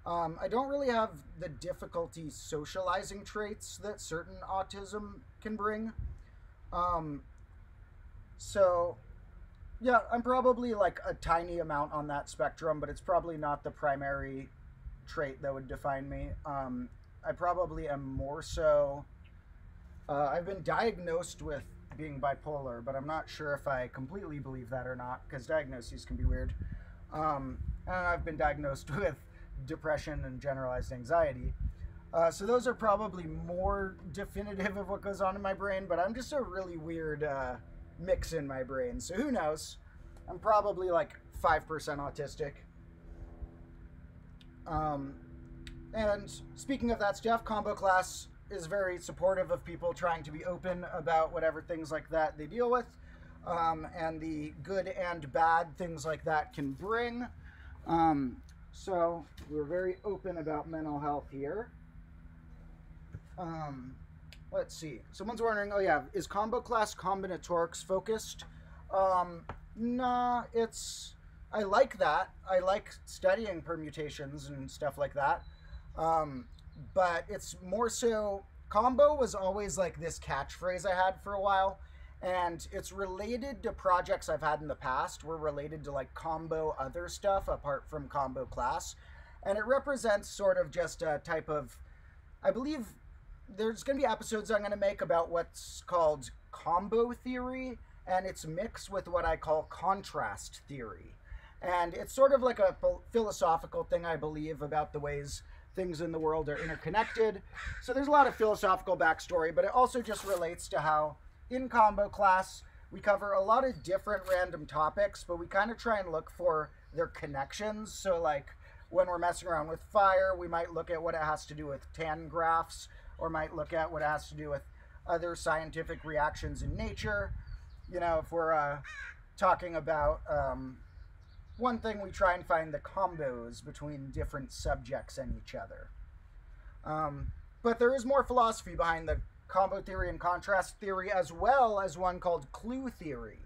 B: I don't really have the difficulty socializing traits that certain autism can bring. Um, so, yeah, I'm probably like a tiny amount on that spectrum, but it's probably not the primary trait that would define me. I probably am more so. I've been diagnosed with being bipolar, but I'm not sure if I completely believe that or not, because diagnoses can be weird. And I've been diagnosed with depression and generalized anxiety. So those are probably more definitive of what goes on in my brain, but I'm just a really weird mix in my brain. So who knows? I'm probably like 5% autistic. And speaking of that stuff, Combo Class is very supportive of people trying to be open about whatever things like that they deal with, and the good and bad things like that can bring. So we're very open about mental health here. Let's see. Someone's wondering, oh yeah, is Combo Class combinatorics focused? Nah, I like that. I like studying permutations and stuff like that. But it's more so, combo was always like this catchphrase I had for a while, and it's related to projects I've had in the past. We're related to like combo other stuff apart from Combo Class, and it represents sort of just a type of, I believe there's going to be episodes I'm going to make about what's called combo theory, and it's mixed with what I call contrast theory. And it's sort of like a philosophical thing, I believe, about the ways things in the world are interconnected. So there's a lot of philosophical backstory, but it also just relates to how in Combo Class we cover a lot of different random topics, but we kind of try and look for their connections. So like when we're messing around with fire, we might look at what it has to do with tan graphs, or might look at what it has to do with other scientific reactions in nature. You know, if we're talking about one thing, we try and find the combos between different subjects and each other. But there is more philosophy behind the combo theory and contrast theory, as well as one called clue theory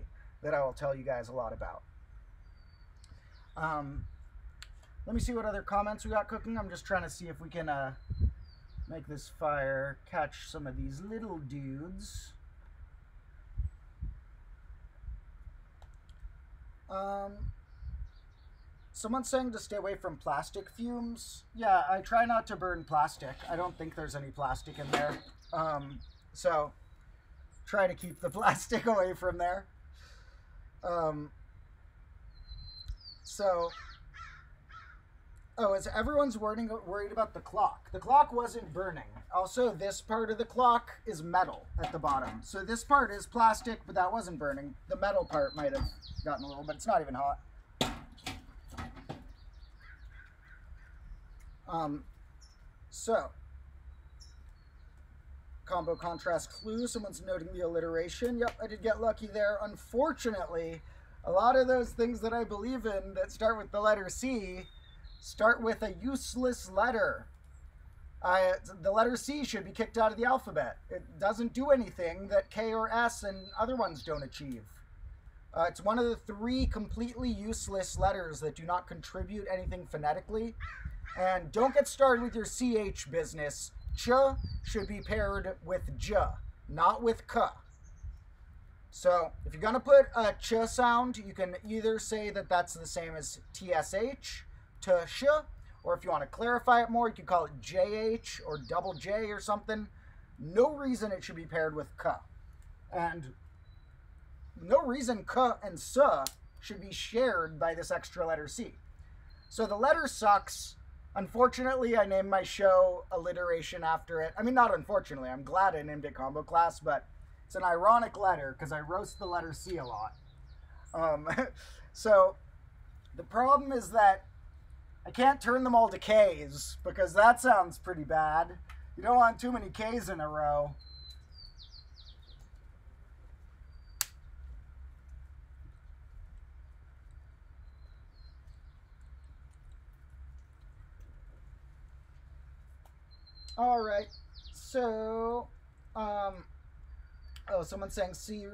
B: that I will tell you guys a lot about. Let me see what other comments we got cooking. I'm just trying to see if we can make this fire catch some of these little dudes. Someone's saying to stay away from plastic fumes. Yeah, I try not to burn plastic. I don't think there's any plastic in there. So try to keep the plastic away from there. Is everyone's worried about the clock? The clock wasn't burning. Also, this part of the clock is metal at the bottom. So this part is plastic, but that wasn't burning. The metal part might have gotten a little, but it's not even hot. Combo contrast clue. Someone's noting the alliteration. Yep, I did get lucky there. Unfortunately, a lot of those things that I believe in that start with the letter C start with a useless letter. The letter C should be kicked out of the alphabet. It doesn't do anything that K or S and other ones don't achieve. It's one of the 3 completely useless letters that do not contribute anything phonetically. And don't get started with your CH business. Ch should be paired with J, not with K. So if you're going to put a ch sound, you can either say that that's the same as TSH, sh, or if you want to clarify it more, you can call it JH or double J or something. No reason it should be paired with K. And no reason K and S should be shared by this extra letter C. So the letter sucks. Unfortunately, I named my show Alliteration after it. I mean, not unfortunately. I'm glad I named it Combo Class, but it's an ironic letter because I roast the letter C a lot. So the problem is that I can't turn them all to Ks because that sounds pretty bad. You don't want too many Ks in a row. All right. So, oh, someone's saying C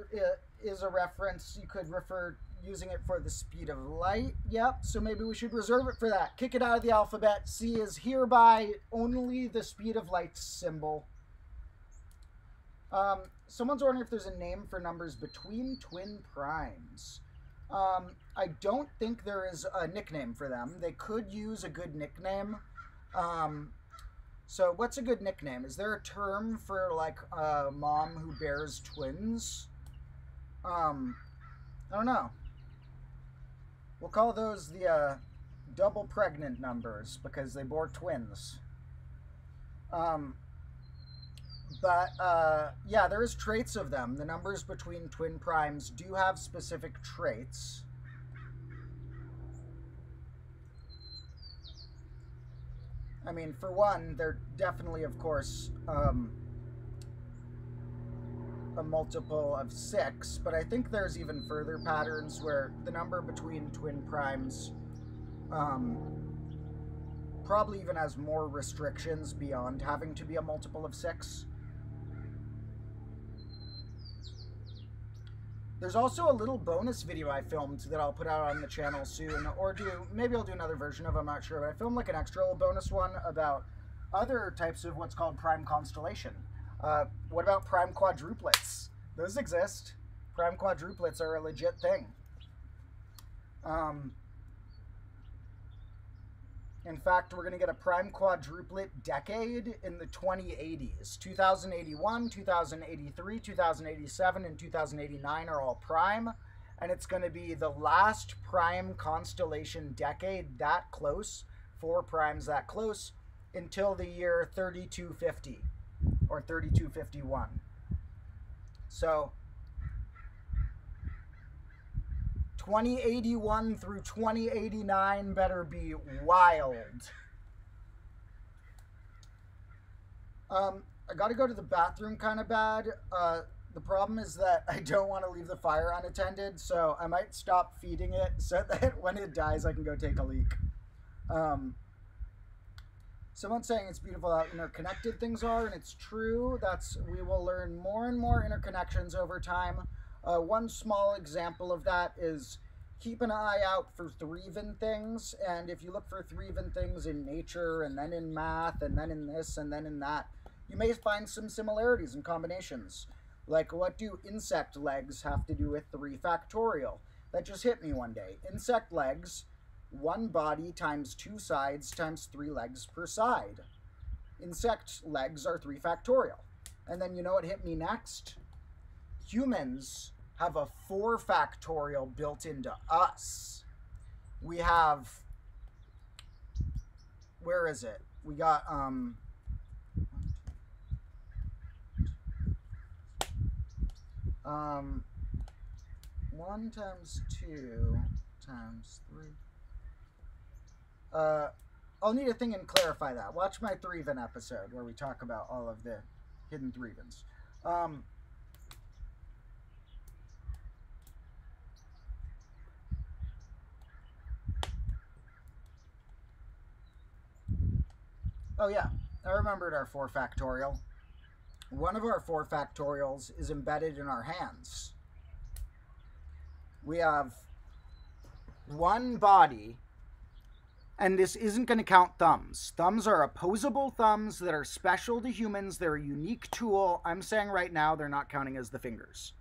B: is a reference. You could refer using it for the speed of light. Yep. So maybe we should reserve it for that. Kick it out of the alphabet. C is hereby only the speed of light symbol. Someone's wondering if there's a name for numbers between twin primes. I don't think there is a nickname for them. They could use a good nickname. So what's a good nickname? Is there a term for like a mom who bears twins? I don't know. We'll call those the double pregnant numbers because they bore twins. Yeah, there's traits of them. The numbers between twin primes do have specific traits. I mean, for one, they're definitely, of course, a multiple of 6, but I think there's even further patterns where the number between twin primes probably even has more restrictions beyond having to be a multiple of 6. There's also a little bonus video I filmed that I'll put out on the channel soon, or maybe I'll do another version of it, I'm not sure, but I filmed like an extra little bonus one about other types of what's called prime constellation. What about prime quadruplets? Those exist. Prime quadruplets are a legit thing. In fact, we're going to get a prime quadruplet decade in the 2080s. 2081, 2083, 2087, and 2089 are all prime. And it's going to be the last prime constellation decade that close, 4 primes that close, until the year 3250 or 3251. So 2081 through 2089 better be wild. I gotta go to the bathroom kind of bad. The problem is that I don't want to leave the fire unattended, so I might stop feeding it so that when it dies I can go take a leak. Someone's saying it's beautiful how interconnected things are, and it's true. We will learn more and more interconnections over time. One small example of that is keep an eye out for three-even things, and if you look for three-even things in nature, and then in math, and then in this, and then in that, you may find some similarities and combinations. Like, what do insect legs have to do with 3 factorial? That just hit me one day. Insect legs, 1 body times 2 sides times 3 legs per side. Insect legs are 3 factorial. And then you know what hit me next? Humans have a 4 factorial built into us. We have, where is it? We got 1 times 2 times 3. I'll need a thing and clarify that. Watch my 3-even episode where we talk about all of the hidden 3-evens. Oh yeah, I remembered our 4 factorial. One of our 4 factorials is embedded in our hands. We have 1 body, and this isn't going to count thumbs. Thumbs are opposable thumbs that are special to humans. They're a unique tool. I'm saying right now they're not counting as the fingers.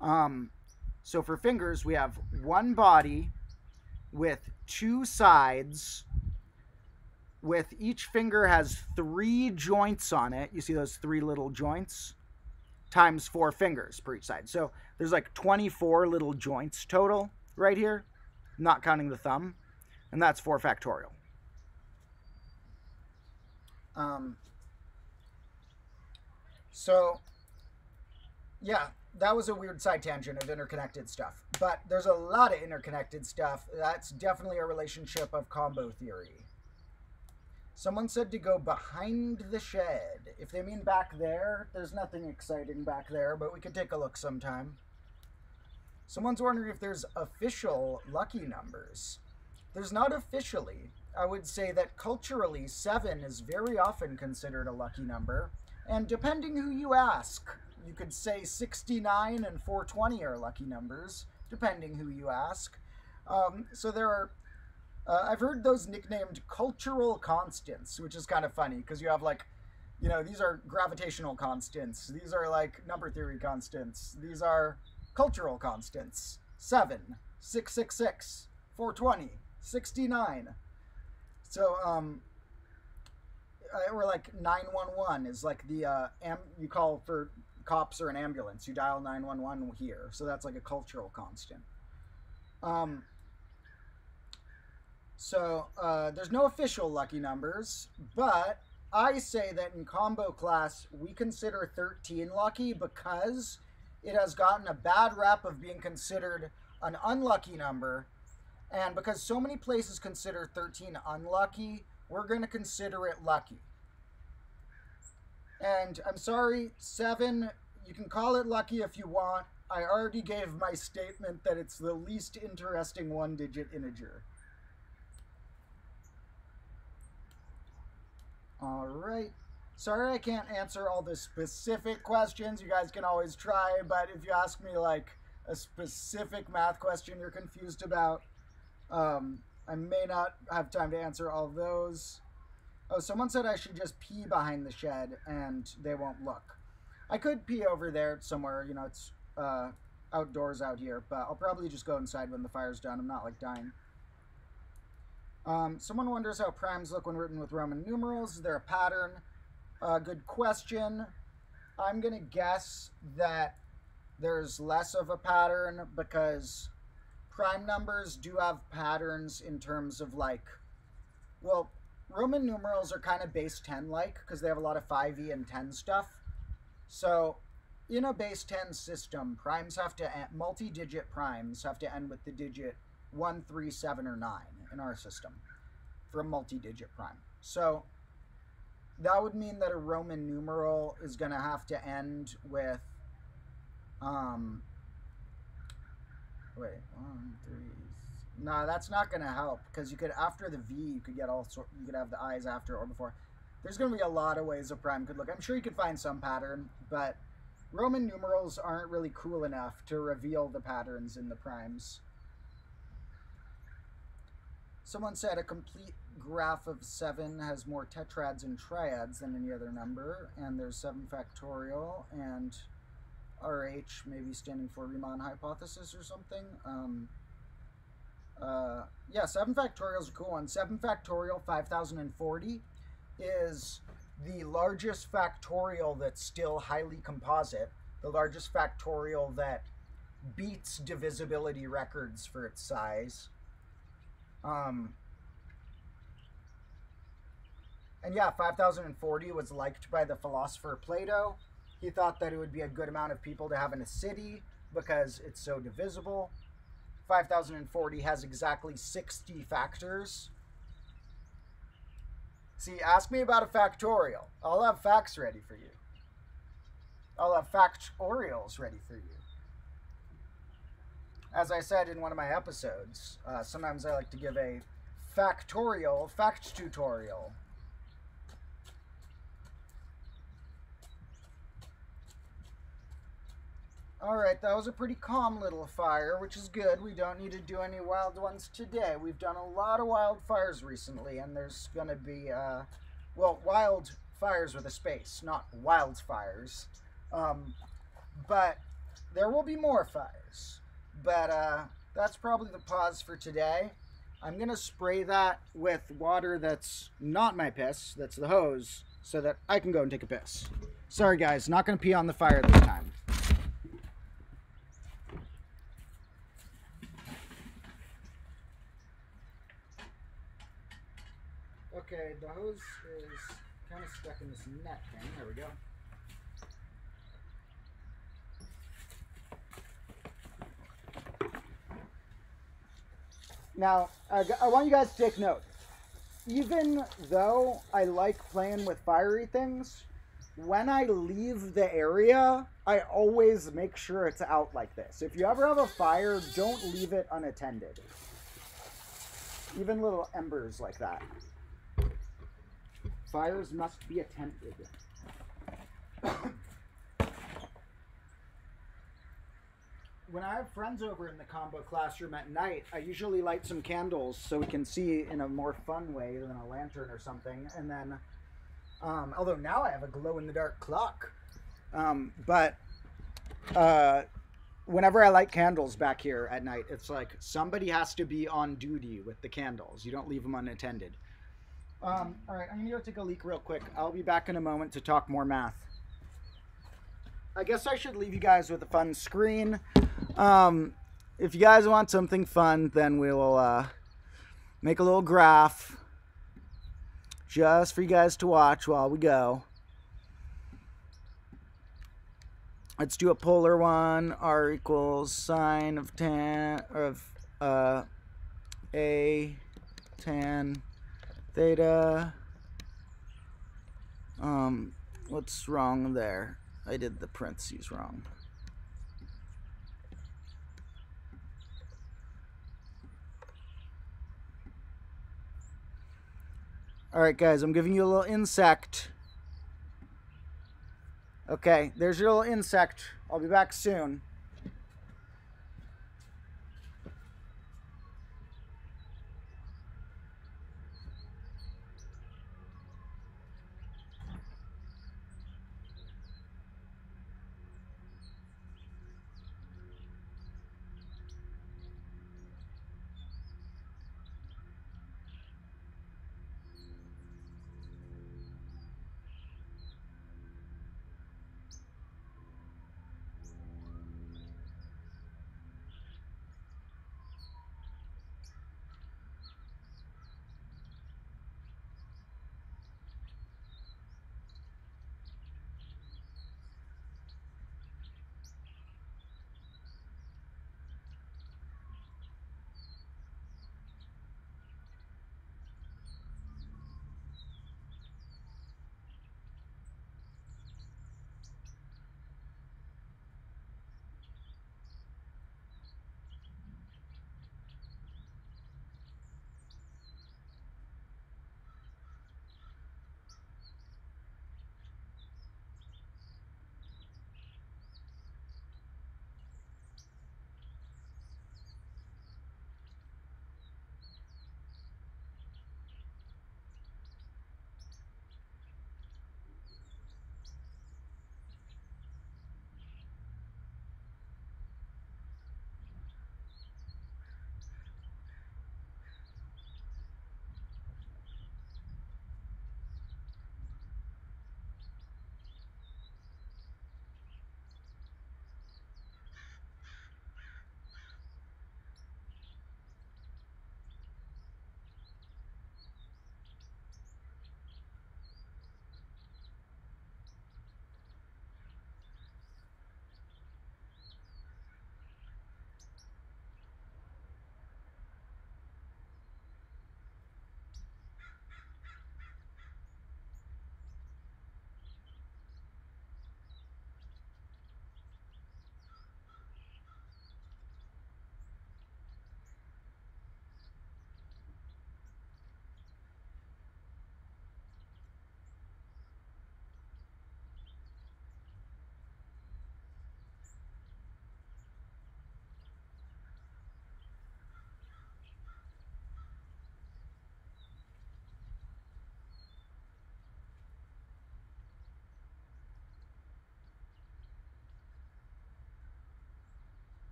B: So for fingers, we have 1 body with 2 sides, with each finger has 3 joints on it. You see those 3 little joints? Times 4 fingers per each side. So there's like 24 little joints total right here, not counting the thumb. And that's 4 factorial. So, yeah, that was a weird side tangent of interconnected stuff. But there's a lot of interconnected stuff. That's definitely a relationship of combo theory. Someone said to go behind the shed. If they mean back there, there's nothing exciting back there, but we could take a look sometime. Someone's wondering if there's official lucky numbers. There's not officially. I would say that culturally, 7 is very often considered a lucky number. And depending who you ask, you could say 69 and 420 are lucky numbers, depending who you ask. So there are, I've heard those nicknamed cultural constants, which is kind of funny because you have like, you know, these are gravitational constants. These are like number theory constants. These are cultural constants. 7, 666, 420, 69. So, or like 911 is like the you call for cops or an ambulance. You dial 911 here. So that's like a cultural constant. There's no official lucky numbers, but I say that in combo class we consider 13 lucky because it has gotten a bad rap of being considered an unlucky number, and because so many places consider 13 unlucky, we're going to consider it lucky. And I'm sorry, 7, you can call it lucky if you want. I already gave my statement that it's the least interesting one-digit integer. All right. Sorry I can't answer all the specific questions. You guys can always try, but if you ask me like a specific math question you're confused about, I may not have time to answer all of those. Oh, someone said I should just pee behind the shed and they won't look. I could pee over there somewhere, you know, it's outdoors out here, but I'll probably just go inside when the fire's done. I'm not like dying. Someone wonders how primes look when written with Roman numerals. Is there a pattern? Good question. I'm going to guess that there's less of a pattern because prime numbers do have patterns in terms of like, well, Roman numerals are kind of base 10-like because they have a lot of 5e and 10 stuff. So in a base 10 system, primes have to end, multi-digit primes have to end with the digit 1, 3, 7, or 9 in our system for a multi-digit prime. So that would mean that a Roman numeral is going to have to end with, wait, 1, 3, no, that's not going to help because you could, after the V, you could get all sort, you could have the I's after or before. There's going to be a lot of ways a prime could look. I'm sure you could find some pattern, but Roman numerals aren't really cool enough to reveal the patterns in the primes. Someone said a complete graph of 7 has more tetrads and triads than any other number, and there's 7 factorial, and RH maybe standing for Riemann hypothesis or something. Yeah, 7 factorial is a cool one. 7 factorial 5040 is the largest factorial that's still highly composite, the largest factorial that beats divisibility records for its size. And yeah, 5040 was liked by the philosopher Plato. He thought that it would be a good amount of people to have in a city because it's so divisible. 5040 has exactly 60 factors. See, ask me about a factorial. I'll have facts ready for you. I'll have factorials ready for you. As I said in one of my episodes, sometimes I like to give a factorial fact tutorial. Alright, that was a pretty calm little fire, which is good. We don't need to do any wild ones today. We've done a lot of wildfires recently, and there's going to be, well, wild fires with a space, not wildfires. But there will be more fires. But that's probably the pause for today. I'm going to spray that with water that's not my piss, that's the hose, so that I can go and take a piss. Sorry guys, not going to pee on the fire this time. Okay, the hose is kind of stuck in this net thing. There we go. Now, I want you guys to take note. Even though I like playing with fiery things, when I leave the area, I always make sure it's out like this. If you ever have a fire, don't leave it unattended. Even little embers like that. Fires must be attended. When I have friends over in the combo classroom at night, I usually light some candles so we can see in a more fun way than a lantern or something. And then, although now I have a glow-in-the-dark clock. Whenever I light candles back here at night, it's like somebody has to be on duty with the candles. You don't leave them unattended. All right, I'm gonna go take a leak real quick. I'll be back in a moment to talk more math. I guess I should leave you guys with a fun screen. If you guys want something fun, then we'll make a little graph just for you guys to watch while we go. Let's do a polar one. R equals sine of A tan theta. What's wrong there? I did the parentheses wrong. All right, guys, I'm giving you a little insect. Okay, there's your little insect. I'll be back soon.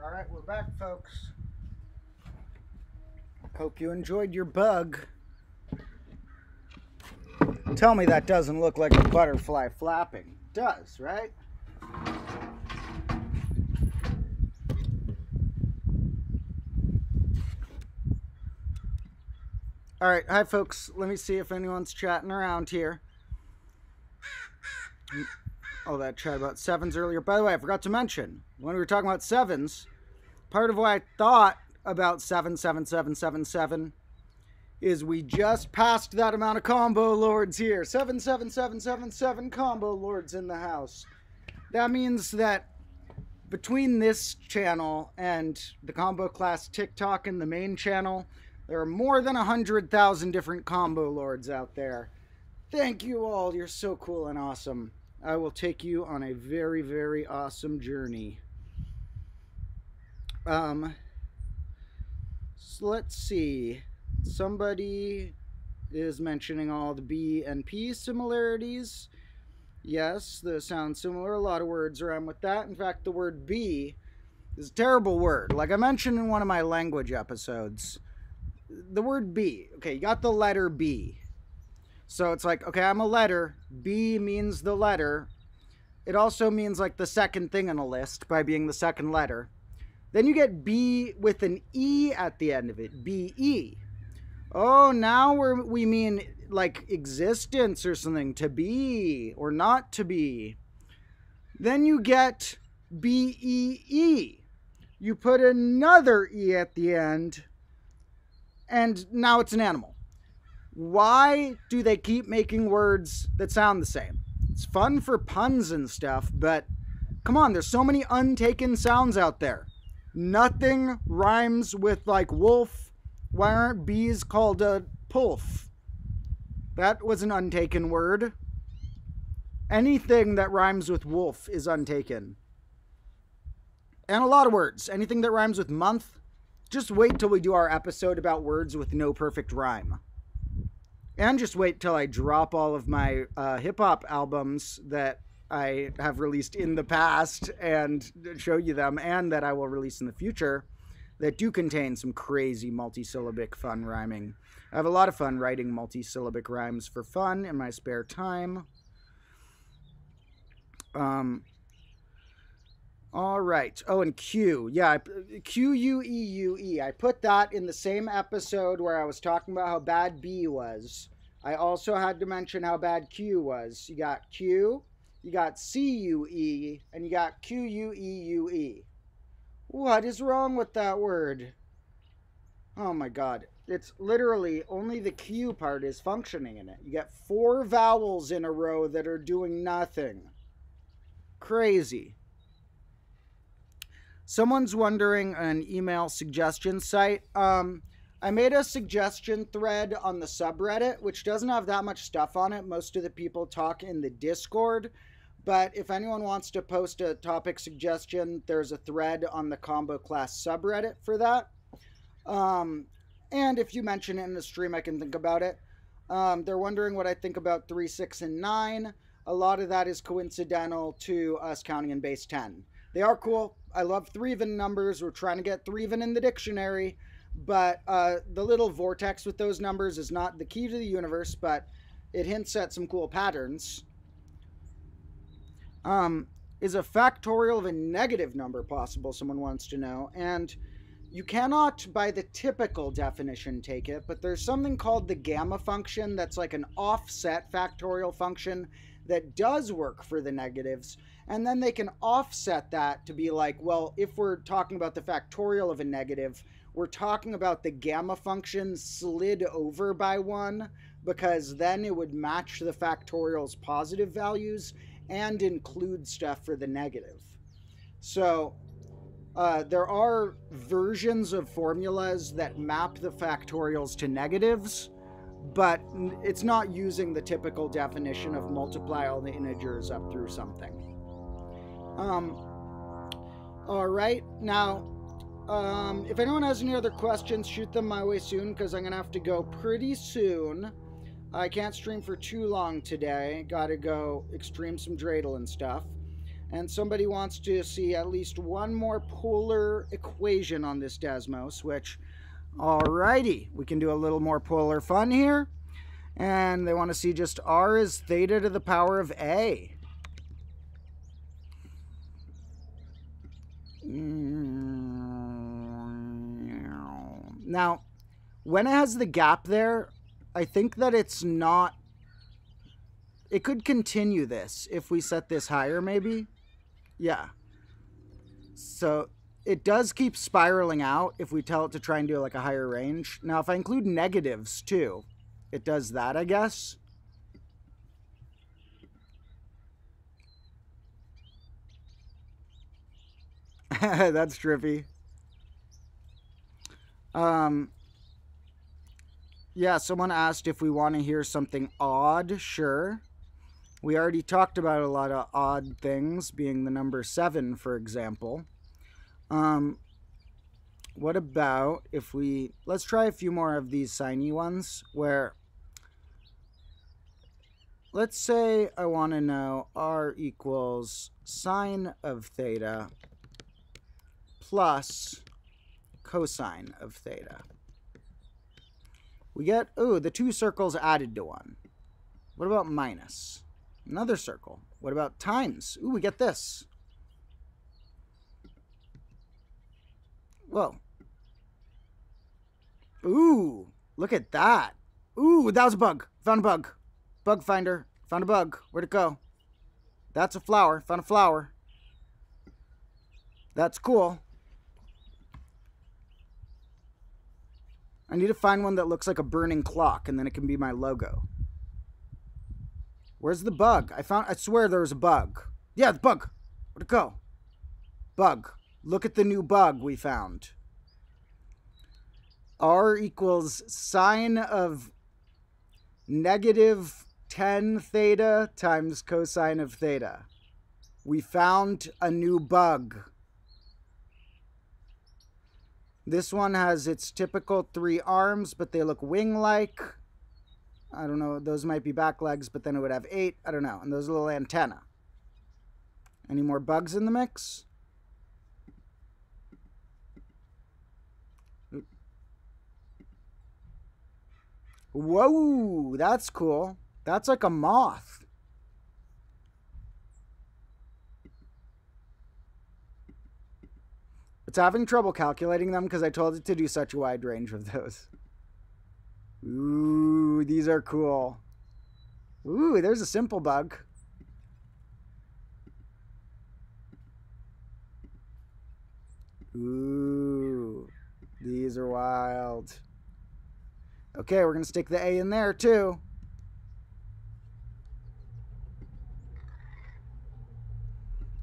B: All right, we're back, folks. Hope you enjoyed your bug.
A: Tell me that doesn't look like a butterfly flapping. It does, right? All right, hi folks. Let me see if anyone's chatting around here. Oh, that chat about sevens earlier. By the way, I forgot to mention, when we were talking about sevens, part of why I thought about 77777 is we just passed that amount of combo lords here. 77777 combo lords in the house. That means that between this channel and the combo class TikTok and the main channel, there are more than 100,000 different combo lords out there. Thank you all. You're so cool and awesome. I will take you on a very, very awesome journey. So let's see. Somebody is mentioning all the B and P similarities. Yes, those sound similar. A lot of words rhyme with that. In fact, the word B is a terrible word. Like I mentioned in one of my language episodes, the word B. Okay, you got the letter B. So it's like, okay, I'm a letter. B means the letter. It also means like the second thing in a list by being the second letter. Then you get B with an E at the end of it. B-E. Oh, now we mean like existence or something. To be or not to be. Then you get B-E-E. You put another E at the end. And now it's an animal. Why do they keep making words that sound the same? It's fun for puns and stuff, but come on, there's so many untaken sounds out there. Nothing rhymes with like wolf. Why aren't bees called a pulf? That was an untaken word. Anything that rhymes with wolf is untaken. And a lot of words. Anything that rhymes with month. Just wait till we do our episode about words with no perfect rhyme. And just wait till I drop all of my hip-hop albums that I have released in the past and show you them, and that I will release in the future, that do contain some crazy multisyllabic fun rhyming. I have a lot of fun writing multisyllabic rhymes for fun in my spare time. All right. Oh, and Q. Yeah, Q-U-E-U-E. I put that in the same episode where I was talking about how bad B was. I also had to mention how bad Q was. You got Q, you got C-U-E, and you got Q-U-E-U-E. What is wrong with that word? Oh my god. It's literally only the Q part is functioning in it. You get 4 vowels in a row that are doing nothing. Crazy. Someone's wondering an email suggestion site. I made a suggestion thread on the subreddit, which doesn't have that much stuff on it. Most of the people talk in the Discord. But if anyone wants to post a topic suggestion, there's a thread on the Combo Class subreddit for that. And if you mention it in the stream, I can think about it. They're wondering what I think about 3, 6, and 9. A lot of that is coincidental to us counting in base 10. They are cool. I love 3 even numbers. We're trying to get 3 even in the dictionary. But the little vortex with those numbers is not the key to the universe, but it hints at some cool patterns. Is a factorial of a negative number possible? Someone wants to know. And you cannot, by the typical definition, take it, but there's something called the gamma function that's like an offset factorial function that does work for the negatives. And then they can offset that to be like, well, if we're talking about the factorial of a negative, we're talking about the gamma function slid over by 1, because then it would match the factorial's positive values and include stuff for the negative. So there are versions of formulas that map the factorials to negatives, but it's not using the typical definition of multiply all the integers up through something. All right, now, if anyone has any other questions, shoot them my way soon, because I'm going to have to go pretty soon. I can't stream for too long today. Gotta go extreme some dreidel and stuff. And somebody wants to see at least one more polar equation on this Desmos, which, alrighty, we can do a little more polar fun here. And they want to see just r is theta to the power of a. Now, when it has the gap there, I think that it's not... It could continue this if we set this higher, maybe. Yeah. So it does keep spiraling out if we tell it to try and do like a higher range. Now, if I include negatives too, it does that, I guess. That's trippy. Yeah, someone asked if we want to hear something odd. Sure. We already talked about a lot of odd things, being the number 7, for example. What about if we... Let's try a few more of these siny ones where... Let's say I want to know r equals sine of theta plus cosine of theta. We get, ooh, the 2 circles added to 1. What about minus? Another circle. What about times? Ooh, we get this. Whoa. Ooh, look at that. Ooh, that was a bug. Found a bug. Bug finder. Found a bug. Where'd it go? That's a flower. Found a flower. That's cool. I need to find one that looks like a burning clock, and then it can be my logo. Where's the bug? I swear there was a bug. Yeah, the bug. Where'd it go? Bug. Look at the new bug we found. R equals sine of negative 10 theta times cosine of theta. We found a new bug. This one has its typical 3 arms, but they look wing-like. I don't know. Those might be back legs, but then it would have 8. I don't know. And those are little antenna. Any more bugs in the mix? Whoa, that's cool. That's like a moth. It's having trouble calculating them because I told it to do such a wide range of those. Ooh, these are cool. Ooh, there's a simple bug. Ooh, these are wild. Okay, we're going to stick the A in there too.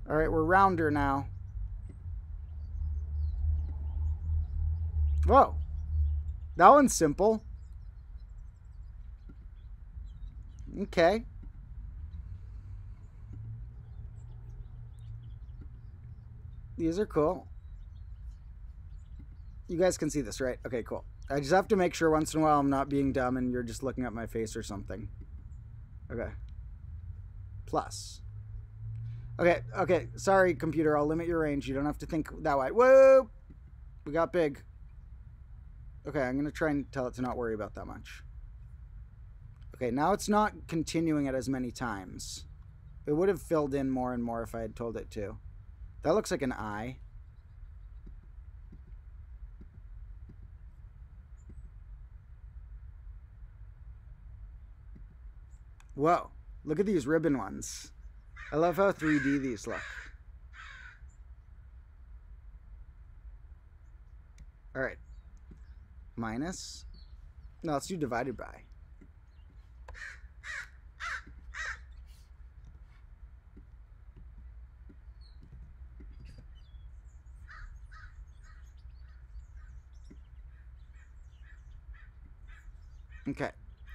A: All right, we're rounder now. Whoa, that one's simple. Okay. These are cool. You guys can see this, right? Okay, cool. I just have to make sure once in a while I'm not being dumb and you're just looking at my face or something. Okay. Plus. Okay. Sorry, computer. I'll limit your range. You don't have to think that wide. Whoa! We got big. Okay, I'm going to try and tell it to not worry about that much. Okay, now it's not continuing it as many times. It would have filled in more and more if I had told it to. That looks like an eye. Whoa, look at these ribbon ones. I love how 3D these look. All right. Minus. No, let's do divided by. Okay.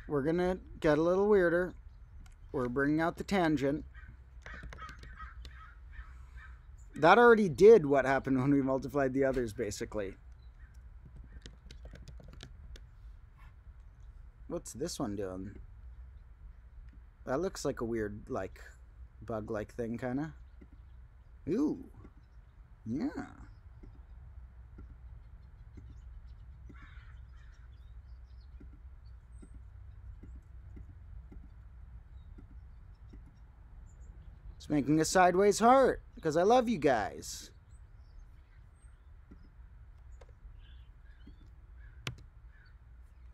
A: We're going to get a little weirder. We're bringing out the tangent. That already did what happened when we multiplied the others, basically. What's this one doing? That looks like a weird, like, bug-like thing, kind of. Ooh. Yeah. It's making a sideways heart because I love you guys.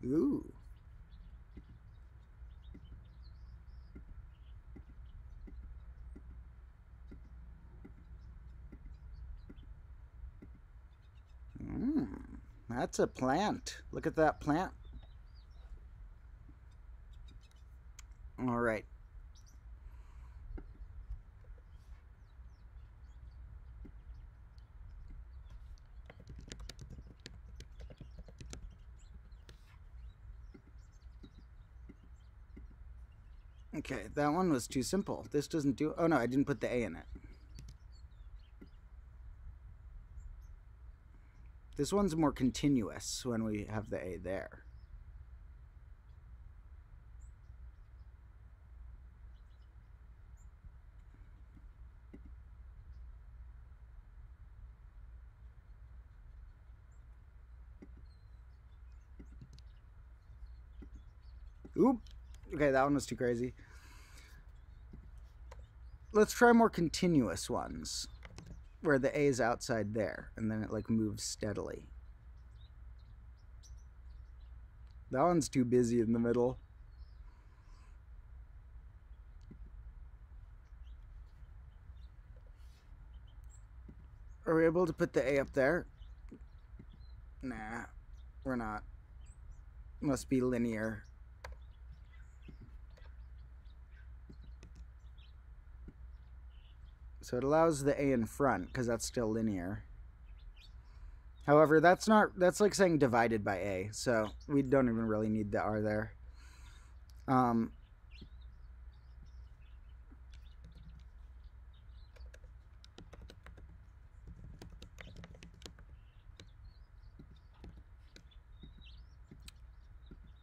A: Ooh. That's a plant. Look at that plant. All right. Okay, that one was too simple. This doesn't do... Oh, no, I didn't put the A in it. This one's more continuous when we have the A there. Oop. Okay, that one was too crazy. Let's try more continuous ones where the A is outside there and then it like moves steadily. That one's too busy in the middle. Are we able to put the A up there? Nah, we're not. Must be linear. So it allows the A in front because that's still linear. However, that's like saying divided by A, so we don't even really need the R there.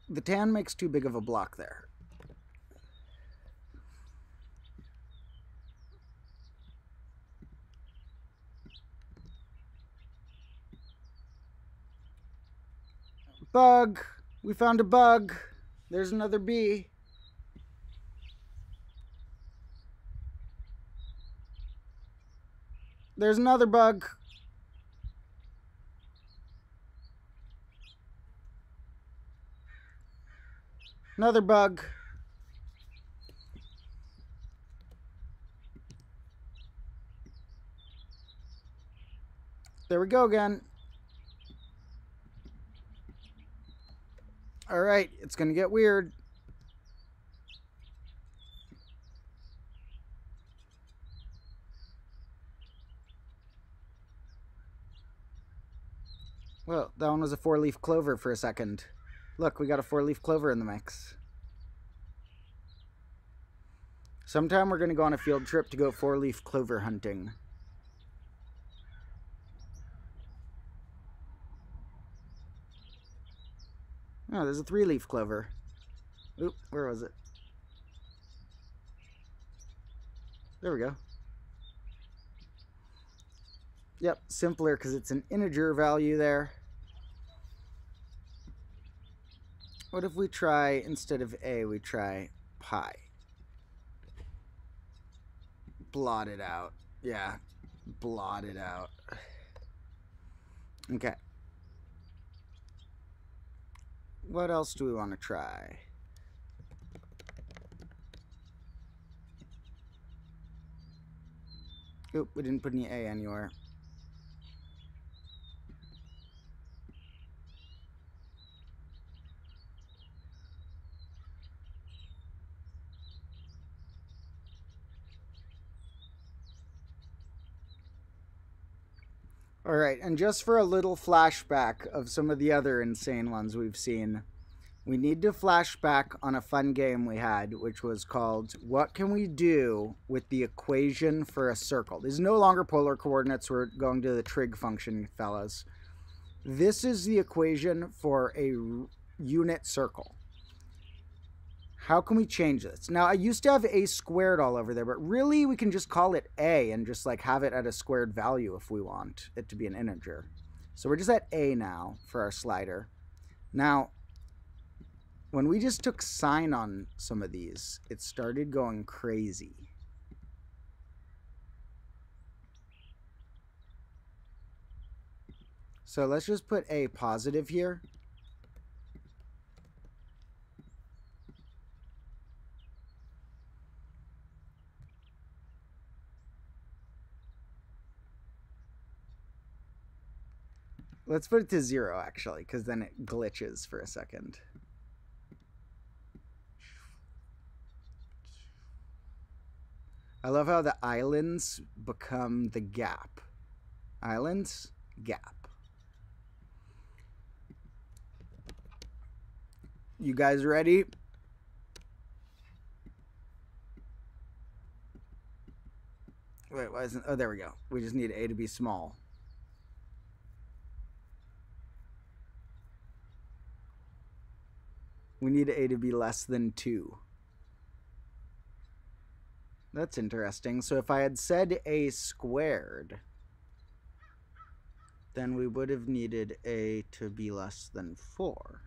A: The tan makes too big of a block there. Bug! We found a bug! There's another bee. There's another bug. Another bug. There we go again. All right, it's going to get weird. Well, that one was a 4-leaf clover for a second. Look, we got a 4-leaf clover in the mix. Sometime we're going to go on a field trip to go 4-leaf clover hunting. Oh, there's a 3-leaf clover. Oop, where was it? There we go. Yep, simpler because it's an integer value there. What if we try, instead of A, we try pi? Blot it out. Yeah, blot it out. Okay. What else do we want to try? Oop, we didn't put any A anywhere. All right, and just for a little flashback of some of the other insane ones we've seen, we need to flash back on a fun game we had, which was called What Can We Do with the Equation for a Circle? These are no longer polar coordinates. We're going to the trig function, fellas. This is the equation for a unit circle. How can we change this? Now, I used to have a squared all over there, but really we can just call it a and just like have it at a squared value if we want it to be an integer. So we're just at a now for our slider. Now, when we just took sine on some of these, it started going crazy. So let's just put a positive here. Let's put it to 0, actually, because then it glitches for a second. I love how the islands become the gap. Islands, gap. You guys ready? Wait, why isn't... Oh, there we go. We just need A to be small. We need A to be less than 2. That's interesting. So if I had said A squared, then we would have needed A to be less than 4.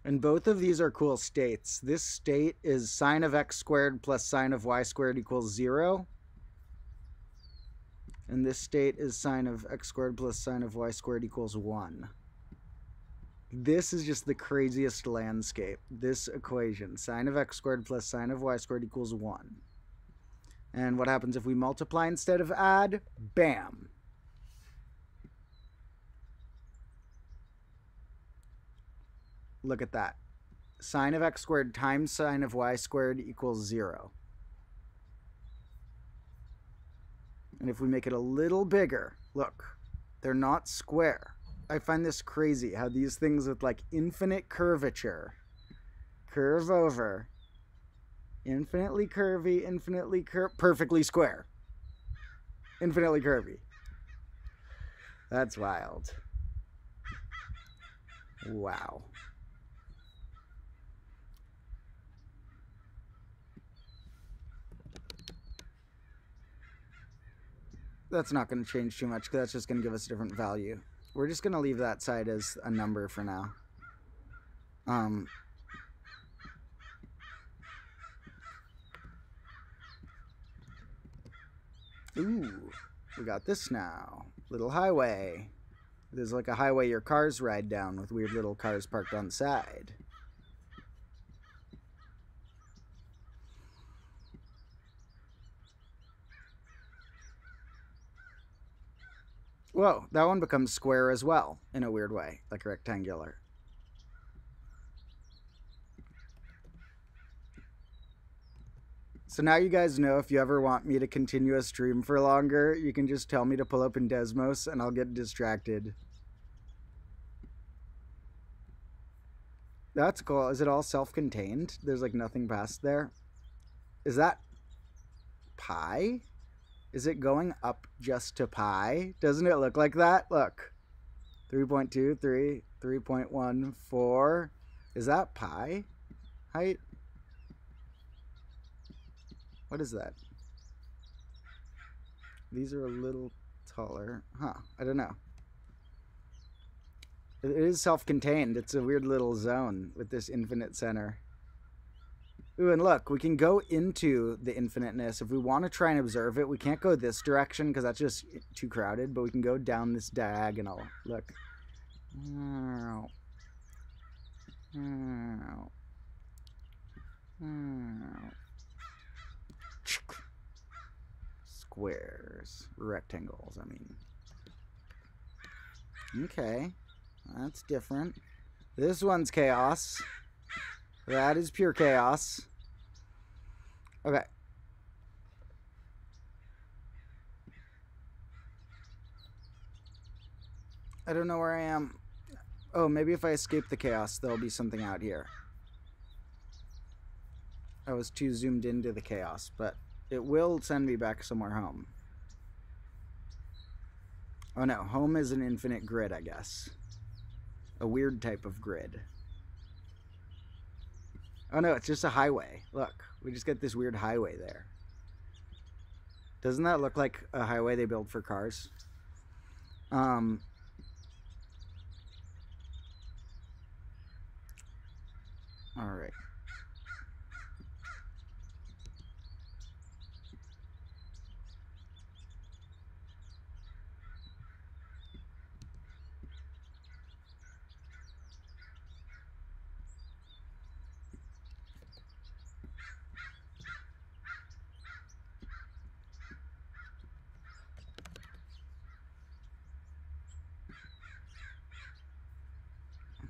A: And both of these are cool states. This state is sine of x squared plus sine of y squared equals 0. And this state is sine of x squared plus sine of y squared equals 1. This is just the craziest landscape. This equation, sine of x squared plus sine of y squared equals 1. And what happens if we multiply instead of add? Bam! Look at that. Sine of x squared times sine of y squared equals 0. And if we make it a little bigger, look, they're not square. I find this crazy how these things with like infinite curvature curve over, infinitely curvy, perfectly square, infinitely curvy. That's wild. Wow. That's not going to change too much because that's just going to give us a different value. We're just going to leave that side as a number for now. Ooh, we got this now. Little highway. There's like a highway your cars ride down with weird little cars parked on the side. Whoa, that one becomes square as well, in a weird way, like rectangular. So now you guys know if you ever want me to continue a stream for longer, you can just tell me to pull up in Desmos and I'll get distracted. That's cool. Is it all self-contained? There's like nothing past there. Is that pi? Is it going up just to pi? Doesn't it look like that? Look. 3.23, 3.14. Is that pi height? What is that? These are a little taller. Huh, I don't know. It is self-contained. It's a weird little zone with this infinite center. Ooh, and look, we can go into the infiniteness. If we want to try and observe it, we can't go this direction because that's just too crowded, but we can go down this diagonal. Look. Squares. Rectangles, I mean. Okay. That's different. This one's chaos. That is pure chaos. Okay. I don't know where I am. Oh, maybe if I escape the chaos, there'll be something out here. I was too zoomed into the chaos, but it will send me back somewhere home. Oh no, home is an infinite grid, I guess. A weird type of grid. Oh no, it's just a highway. Look, we just get this weird highway there. Doesn't that look like a highway they build for cars? All right.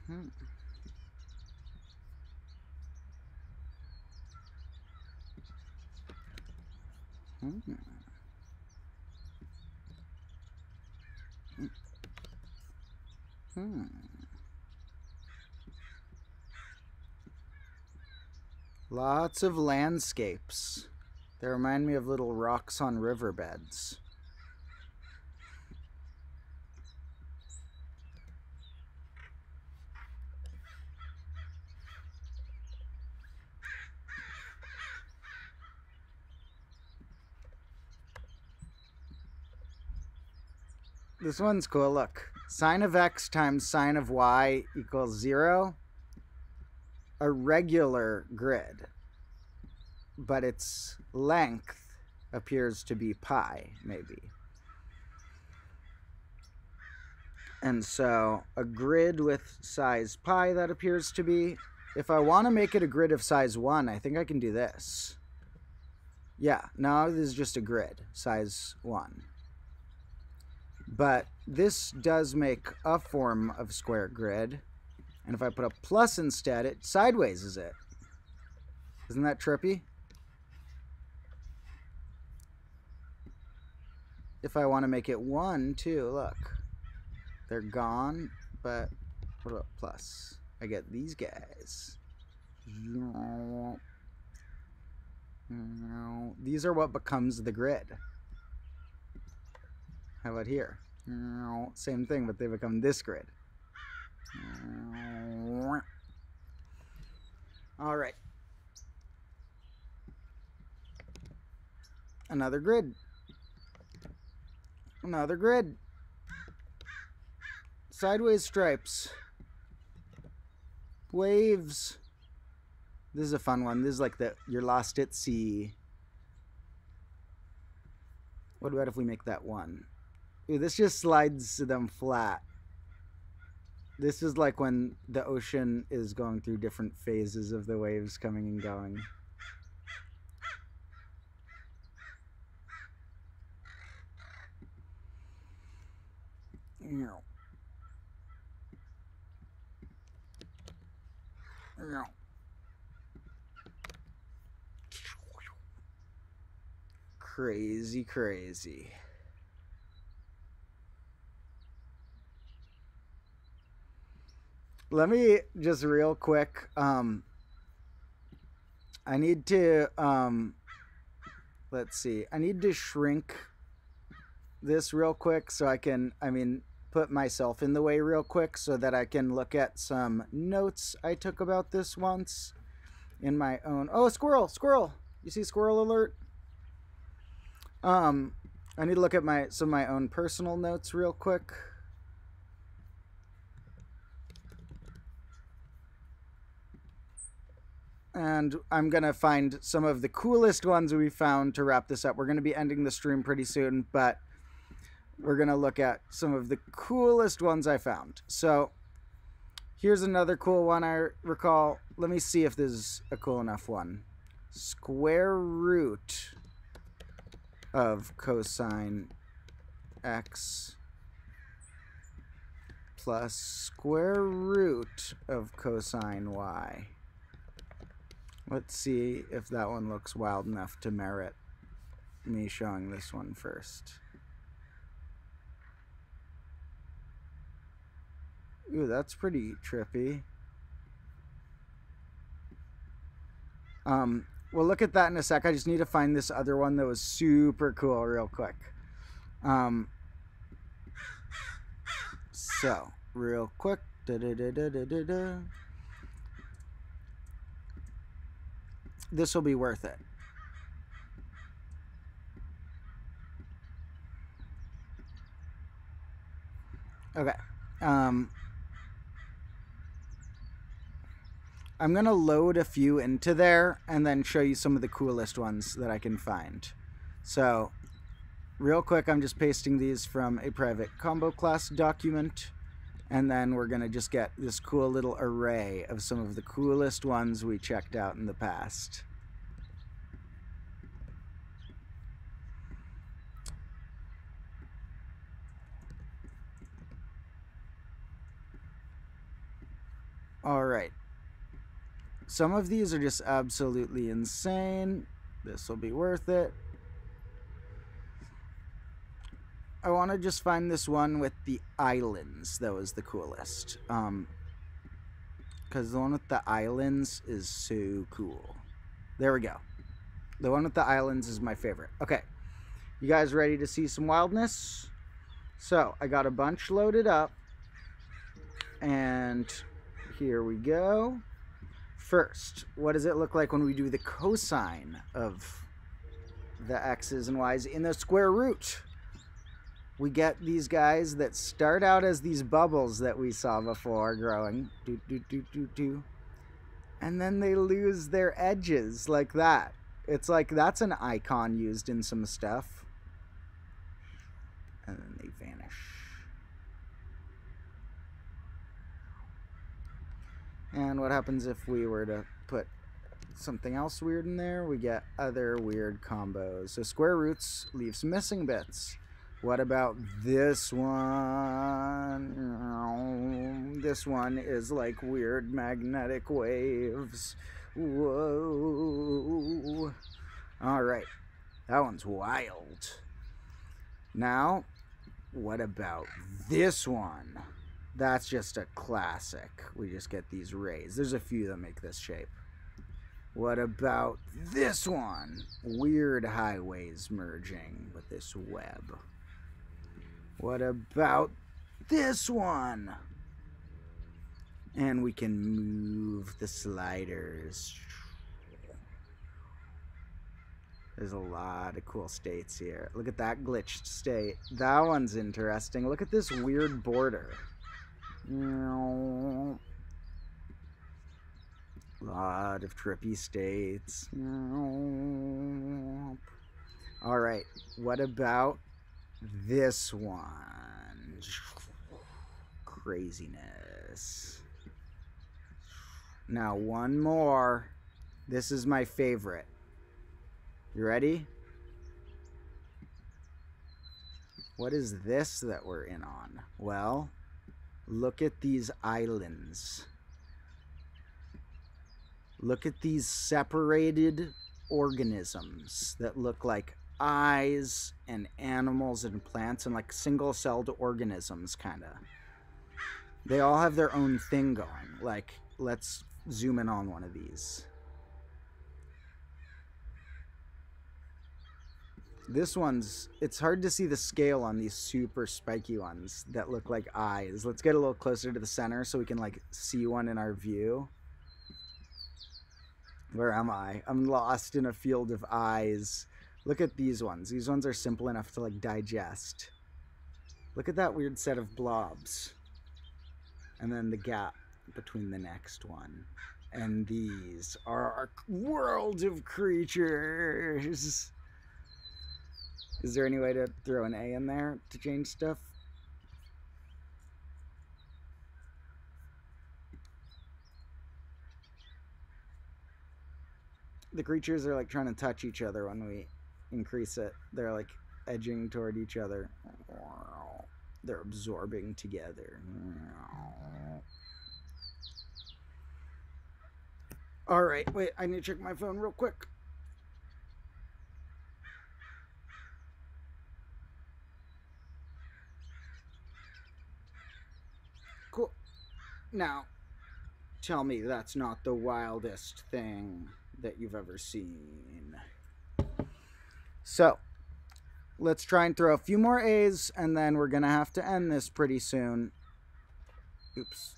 A: Hmm. Hmm. Hmm. Lots of landscapes. They remind me of little rocks on riverbeds. This one's cool. Look, sine of x times sine of y equals 0. A regular grid, but its length appears to be pi, maybe. And so a grid with size pi, that appears to be. If I want to make it a grid of size 1, I think I can do this. Yeah, no, this is just a grid, size 1. But this does make a form of square grid. And if I put a plus instead, it sideways is it. Isn't that trippy? If I want to make it 1, too, look. They're gone, but what about plus? I get these guys. These are what becomes the grid. How about here? Same thing, but they become this grid. All right. Another grid. Another grid. Sideways stripes. Waves. This is a fun one. This is like the you're lost at sea. What about if we make that 1? Ooh, this just slides them flat. This is like when the ocean is going through different phases of the waves coming and going. Crazy, crazy. Let me just real quick. I need to, let's see. I need to shrink this real quick so I can, put myself in the way real quick so that I can look at some notes I took about this once in my own. Oh, squirrel, squirrel. You see squirrel alert? I need to look at some of my own personal notes real quick. And I'm going to find some of the coolest ones we found to wrap this up. We're going to be ending the stream pretty soon, but we're going to look at some of the coolest ones I found. So here's another cool one I recall. Let me see if this is a cool enough one. Square root of cosine x plus square root of cosine y. Let's see if that one looks wild enough to merit me showing this one first. Ooh, that's pretty trippy. We'll look at that in a sec. I just need to find this other one that was super cool real quick. So, real quick. This will be worth it. Okay.
B: I'm going to load a few into there and then show you some of the coolest ones that I can find. So, real quick, I'm just pasting these from a private combo class document. And then we're going to just get this cool little array of some of the coolest ones we checked out in the past. All right. Some of these are just absolutely insane. This will be worth it. I want to just find this one with the islands that was the coolest. Because the one with the islands is so cool. There we go. The one with the islands is my favorite. Okay. You guys ready to see some wildness? So, I got a bunch loaded up. And here we go. First, what does it look like when we do the cosine of the x's and y's in the square root? We get these guys that start out as these bubbles that we saw before growing. And then they lose their edges like that. It's like that's an icon used in some stuff. And then they vanish. And what happens if we were to put something else weird in there? We get other weird combos. So square roots leaves missing bits. What about this one? This one is like weird magnetic waves. Whoa. All right. That one's wild. Now, what about this one? That's just a classic. We just get these rays. There's a few that make this shape. What about this one? Weird highways merging with this web. What about this one? And we can move the sliders. There's a lot of cool states here. Look at that glitched state. That one's interesting. Look at this weird border. Lot of trippy states. All right, what about this one? Craziness. Now one more. This is my favorite. You ready? What is this that we're in on? Well, look at these islands. Look at these separated organisms that look like eyes and animals and plants and like single-celled organisms, kind of. They all have their own thing going. Like, let's zoom in on one of these. This one's, it's hard to see the scale on these super spiky ones that look like eyes. Let's get a little closer to the center so we can like see one in our view. Where am I? I'm lost in a field of eyes. Look at these ones. These ones are simple enough to like digest. Look at that weird set of blobs. And then the gap between the next one. And these are our world of creatures. Is there any way to throw an A in there to change stuff? The creatures are like trying to touch each other when we increase it. They're like edging toward each other. They're absorbing together. All right, wait, I need to check my phone real quick. Cool. Now, tell me that's not the wildest thing that you've ever seen. So, let's try and throw a few more A's, and then we're going to have to end this pretty soon. Oops.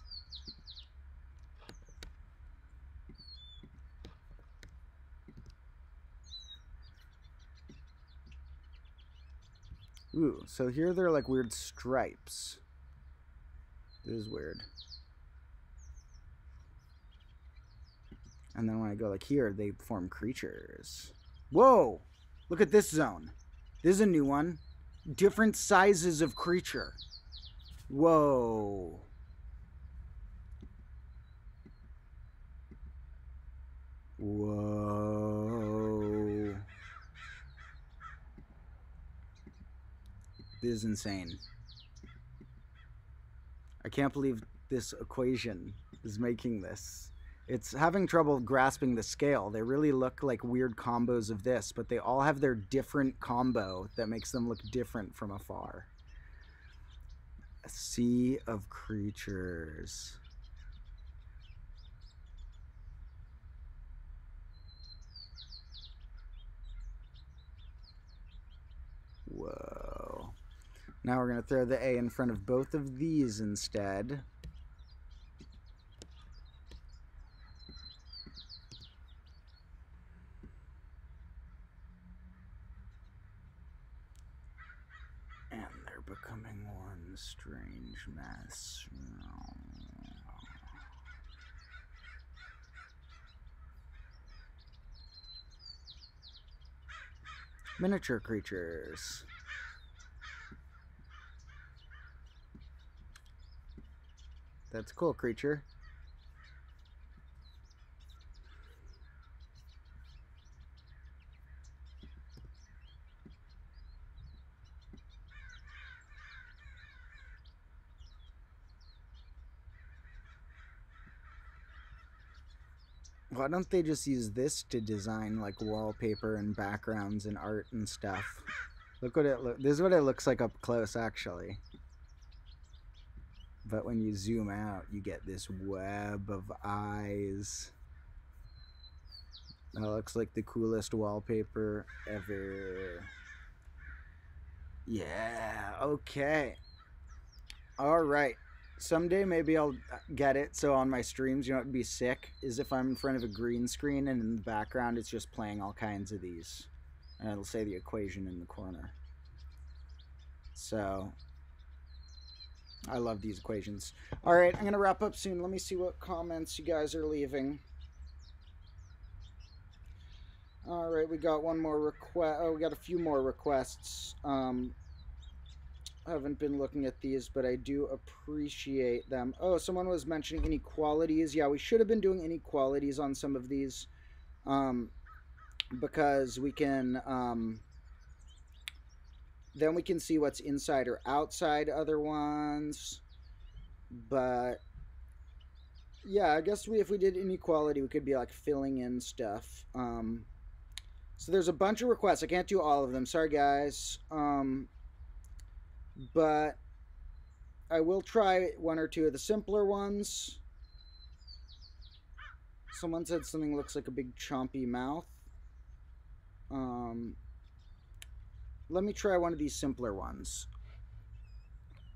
B: Ooh, so here they're like weird stripes. This is weird. And then when I go like here, they form creatures. Whoa! Look at this zone. This is a new one. Different sizes of creature. Whoa. Whoa. This is insane. I can't believe this equation is making this. It's having trouble grasping the scale. They really look like weird combos of this, but they all have their different combo that makes them look different from afar. A sea of creatures. Whoa. Now we're going to throw the A in front of both of these instead. And they're becoming one strange mess. Miniature creatures. That's a cool creature. Why don't they just use this to design like wallpaper and backgrounds and art and stuff? Look what this is what it looks like up close actually. But when you zoom out, you get this web of eyes. That looks like the coolest wallpaper ever. Yeah, okay. All right. Someday maybe I'll get it so on my streams, you know what would be sick is if I'm in front of a green screen and in the background it's just playing all kinds of these. And it'll say the equation in the corner. So I love these equations. All right, I'm going to wrap up soon. Let me see what comments you guys are leaving. All right, we got one more request. Oh, we got a few more requests. I haven't been looking at these, but I do appreciate them. Oh, someone was mentioning inequalities. Yeah, we should have been doing inequalities on some of these because we can then we can see what's inside or outside other ones. But yeah, I guess if we did inequality, we could be like filling in stuff. So there's a bunch of requests. I can't do all of them. Sorry, guys. But I will try one or two of the simpler ones. Someone said something looks like a big chompy mouth. Let me try one of these simpler ones.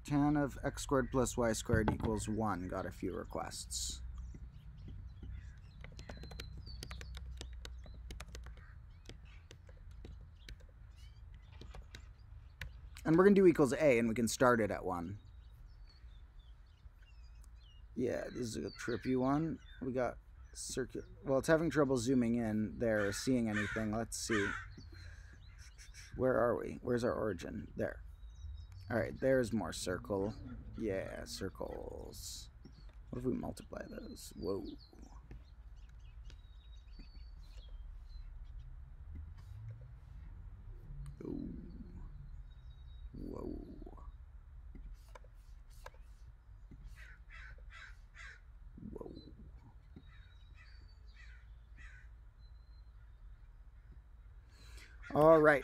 B: Tan of x squared plus y squared equals 1. Got a few requests. And we're going to do equals A, and we can start it at 1. Yeah, this is a trippy one. We got circular. Well, it's having trouble zooming in there, seeing anything. Let's see. Where are we? Where's our origin? There. All right, there's more circle. Yeah, circles. What if we multiply those? Whoa. Ooh. Whoa. Whoa. All right.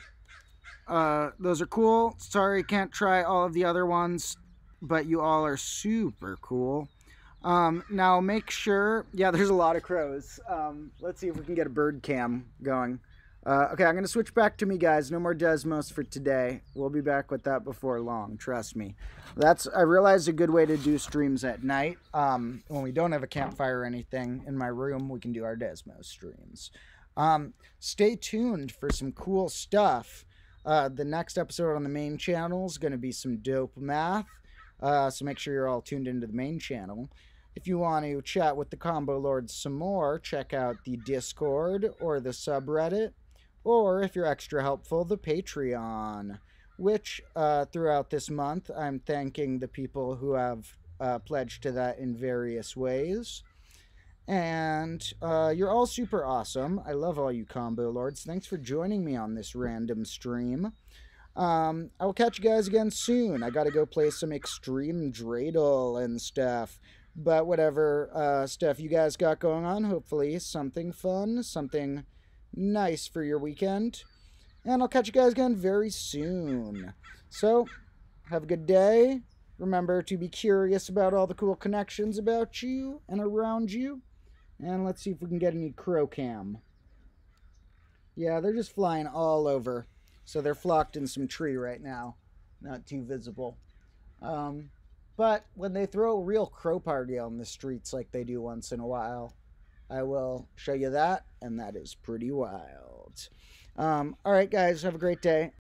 B: Those are cool. Sorry, can't try all of the other ones, but you all are super cool. Now make sure, yeah, there's a lot of crows. Let's see if we can get a bird cam going. Okay, I'm going to switch back to me, guys. No more Desmos for today. We'll be back with that before long. Trust me. I realized a good way to do streams at night. When we don't have a campfire or anything in my room, we can do our Desmos streams. Stay tuned for some cool stuff. The next episode on the main channel is going to be some dope math. So make sure you're all tuned into the main channel. If you want to chat with the Combo Lords some more, check out the Discord or the subreddit, or if you're extra helpful, the Patreon, which throughout this month I'm thanking the people who have pledged to that in various ways. And you're all super awesome. I love all you Combo Lords. Thanks for joining me on this random stream. I will catch you guys again soon. I gotta go play some extreme dreidel and stuff. But whatever stuff you guys got going on, hopefully something fun, something nice for your weekend. And I'll catch you guys again very soon. So, have a good day. Remember to be curious about all the cool connections about you and around you. And let's see if we can get any crow cam. Yeah, they're just flying all over. So they're flocked in some tree right now. Not too visible. But when they throw a real crow party on the streets like they do once in a while, I will show you that, and that is pretty wild. All right, guys, have a great day.